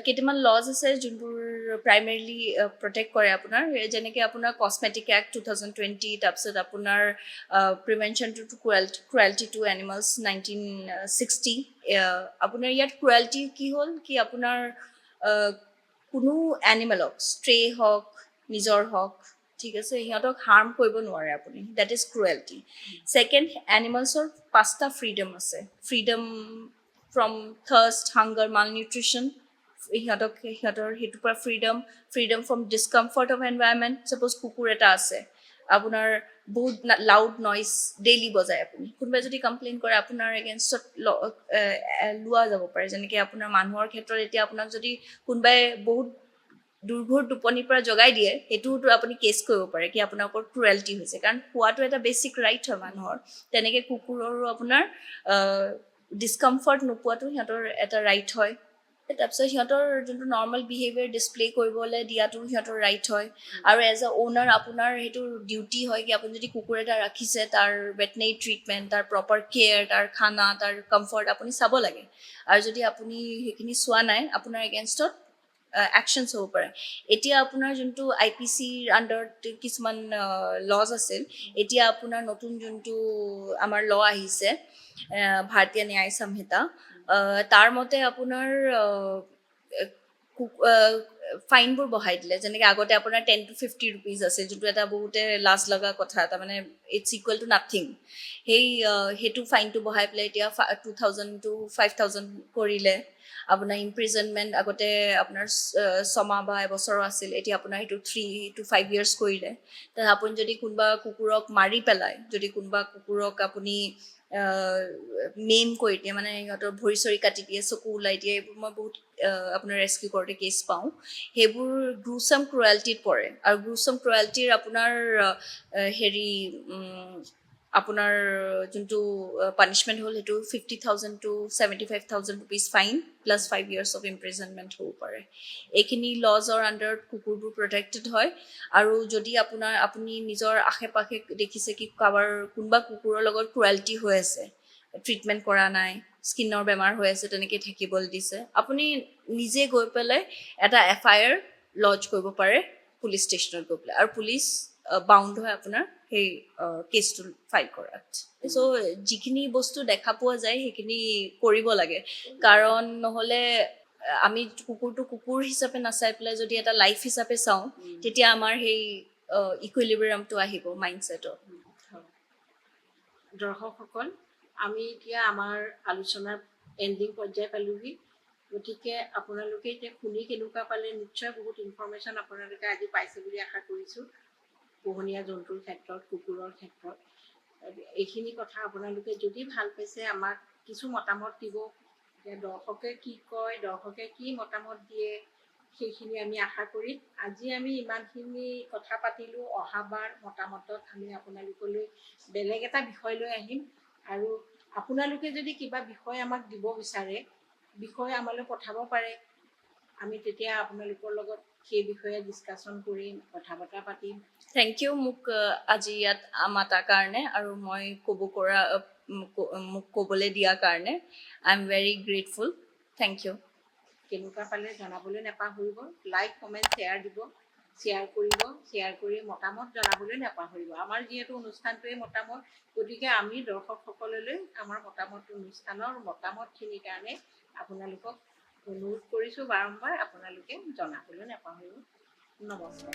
কেইটামান লজ আছে যোনবোৰ প্ৰাইমেৰীলি প্ৰটেক্ট কৰে আপোনাৰ, যেনেকৈ আপোনাৰ কছমেটিক এক্ট 2020, তাৰপিছত আপোনাৰ prevention to cruelty to animals 1960। আপোনাৰ ইয়াত ক্ৰুৱেল্টি কি হ'ল কি আপোনাৰ কোনো এনিমেলক, ষ্ট্ৰে হওক নিজৰ হওক, ঠিক আছে, সিহঁতক হাৰ্ম কৰিব নোৱাৰে আপুনি, ডেট ইজ ক্ৰুৱেল্টি। ছেকেণ্ড, এনিমেলছৰ 5টা ফ্ৰীডম আছে। Freedom from thirst, hunger, malnutrition, সিহঁতৰ সেইটোৰ পৰা freedom from discomfort of environment. Suppose কুকুৰ এটা আছে, আপোনাৰ বহুত লাউড নইজ ডেইলি বজায়, আপুনি কোনোবাই যদি কমপ্লেইন কৰে আপোনাৰ এগেইনষ্টত লোৱা যাব পাৰে। যেনেকৈ আপোনাৰ মানুহৰ ক্ষেত্ৰত এতিয়া আপোনাক যদি কোনোবাই বহুত দুৰ্ঘোৰ টোপনিৰ পৰা জগাই দিয়ে, সেইটোতো আপুনি কেছ কৰিব পাৰে কি আপোনাৰ ওপৰত ক্ৰুৱেল্টি হৈছে, কাৰণ খোৱাটো এটা বেছিক ৰাইট হয় মানুহৰ। তেনেকৈ কুকুৰৰো আপোনাৰ ডিছকমফৰ্ট নোপোৱাটো সিহঁতৰ এটা ৰাইট হয়। তাৰপিছত সিহঁতৰ যোনটো নৰ্মেল বিহেভিয়াৰ ডিছপ্লে কৰিবলৈ দিয়াটো সিহঁতৰ ৰাইট হয়। আৰু এজ এ অ'নাৰ আপোনাৰ সেইটো ডিউটি হয় কি আপুনি যদি কুকুৰ এটা ৰাখিছে, তাৰ ভেটেনেৰী ট্ৰিটমেণ্ট, তাৰ প্ৰপাৰ কেয়াৰ, তাৰ খানা, তাৰ কমফৰ্ট আপুনি চাব লাগে। আৰু যদি আপুনি সেইখিনি চোৱা নাই, আপোনাৰ এগেইনষ্টত একশ্যনছ হ'ব পাৰে। এতিয়া আপোনাৰ যোনটো IPCৰ আণ্ডাৰত কিছুমান লজ আছিল, এতিয়া আপোনাৰ নতুন যোনটো আমাৰ ল আহিছে, ভাৰতীয় ন্যায় সংহিতা, তাৰ মতে আপোনাৰ ফাইনবোৰ বঢ়াই দিলে। যেনেকৈ আগতে আপোনাৰ 10 to 50 rupees আছিল, যোনটো এটা বহুতে লাজ লগা কথা, তাৰমানে ইটছ ইকুৱেল টু নাথিং। সেইটো ফাইনটো বঢ়াই পেলাই এতিয়া 2000 to 5000 কৰিলে। আপোনাৰ ইমপ্ৰিজনমেণ্ট আগতে আপোনাৰ 6 মাহ বা এবছৰৰ আছিল, এতিয়া আপোনাৰ সেইটো 3 to 5 years কৰিলে। তাৰ আপুনি যদি কোনোবা কুকুৰক মাৰি পেলাই, যদি কোনোবা কুকুৰক আপুনি মেইম কৰি দিয়ে, মানে সিহঁতৰ ভৰি চৰি কাটি দিয়ে, চকু ওলাই দিয়ে, এইবোৰ মই বহুত আপোনাৰ ৰেস্কিউ কৰোঁতে কেছ পাওঁ। সেইবোৰ গ্ৰুচাম ক্ৰুৱেল্টিত পৰে। আৰু গ্ৰুচাম ক্ৰুৱেল্টিৰ আপোনাৰ আপোনাৰ যোনটো পানিছমেণ্ট হ'ল সেইটো 50,000 to 75,000 rupees fine plus 5 years of imprisonment হ'ব পাৰে। এইখিনি লজৰ আণ্ডাৰত কুকুৰবোৰ প্ৰটেক্টেড হয়। আৰু যদি আপুনি নিজৰ আশে পাশে দেখিছে কি কোনোবা কুকুৰৰ লগত ক্ৰুৱেল্টি হৈ আছে, ট্ৰিটমেণ্ট কৰা নাই, স্কিনৰ বেমাৰ হৈ আছে, তেনেকৈ থাকিবলৈ দিছে, আপুনি নিজে গৈ পেলাই এটা FIR লজ কৰিব পাৰে পুলিচ ষ্টেচনত গৈ পেলাই, আৰু পুলিচ বাউণ্ড হয় আপোনাৰ সেই কেছটো ফাইল কৰাত। চ' যিখিনি বস্তু দেখা পোৱা যায় সেইখিনি কৰিব লাগে, কাৰণ নহ'লে আমি কুকুৰটো কুকুৰ হিচাপে নাচাই পেলাই যদি এটা লাইফ হিচাপে চাওঁ তেতিয়া আমাৰ সেই ইকুইলিব্ৰিয়ামটো আহিব মাইণ্ডছেটত। হয়। দৰ্শকসকল, আমি এতিয়া আমাৰ আলোচনাৰ এণ্ডিং পৰ্যায় পালোহি। গতিকে আপোনালোকে এতিয়া শুনি কেনেকুৱা পালে, নিশ্চয় বহুত ইনফৰ্মেশ্যন আপোনালোকে আজি পাইছে বুলি আশা কৰিছোঁ। পোহনীয়া জন্তুৰ ক্ষেত্ৰত, কুকুৰৰ ক্ষেত্ৰত এইখিনি কথা আপোনালোকে যদি ভাল পাইছে আমাক কিছু মতামত দিব। এতিয়া দৰ্শকে কি কয়, দৰ্শকে কি মতামত দিয়ে, সেইখিনি আমি আশা কৰিম। আজি আমি ইমানখিনি কথা পাতিলোঁ। অহাবাৰ মতামতত আমি আপোনালোকলৈ বেলেগ এটা বিষয় লৈ আহিম। আৰু আপোনালোকে যদি কিবা বিষয় আমাক দিব বিচাৰে, বিষয় আমালৈ পঠাব পাৰে। আমি তেতিয়া আপোনালোকৰ লগত সেই বিষয়ে ডিছকাশ্যন কৰিম, কথা বতৰা পাতিম। থেংক ইউ মোক আজি ইয়াত মাতাৰ কাৰণে আৰু মই মোক ক'বলৈ দিয়াৰ কাৰণে। I am very grateful. Thank you. কেনেকুৱা পালে জনাবলৈ নাপাহৰিব। লাইক, কমেণ্ট, শ্বেয়াৰ দিব, শ্বেয়াৰ কৰি মতামত জনাবলৈ নাপাহৰিব। আমাৰ যিহেতু অনুষ্ঠানটোৱে মতামত, গতিকে আমি দৰ্শকসকললৈ আমাৰ অনুষ্ঠানৰ মতামতখিনিৰ কাৰণে আপোনালোকক অনুৰোধ কৰিছোঁ বাৰম্বাৰ, আপোনালোকে জনাবলৈ নাপাহৰিব। নমস্কাৰ।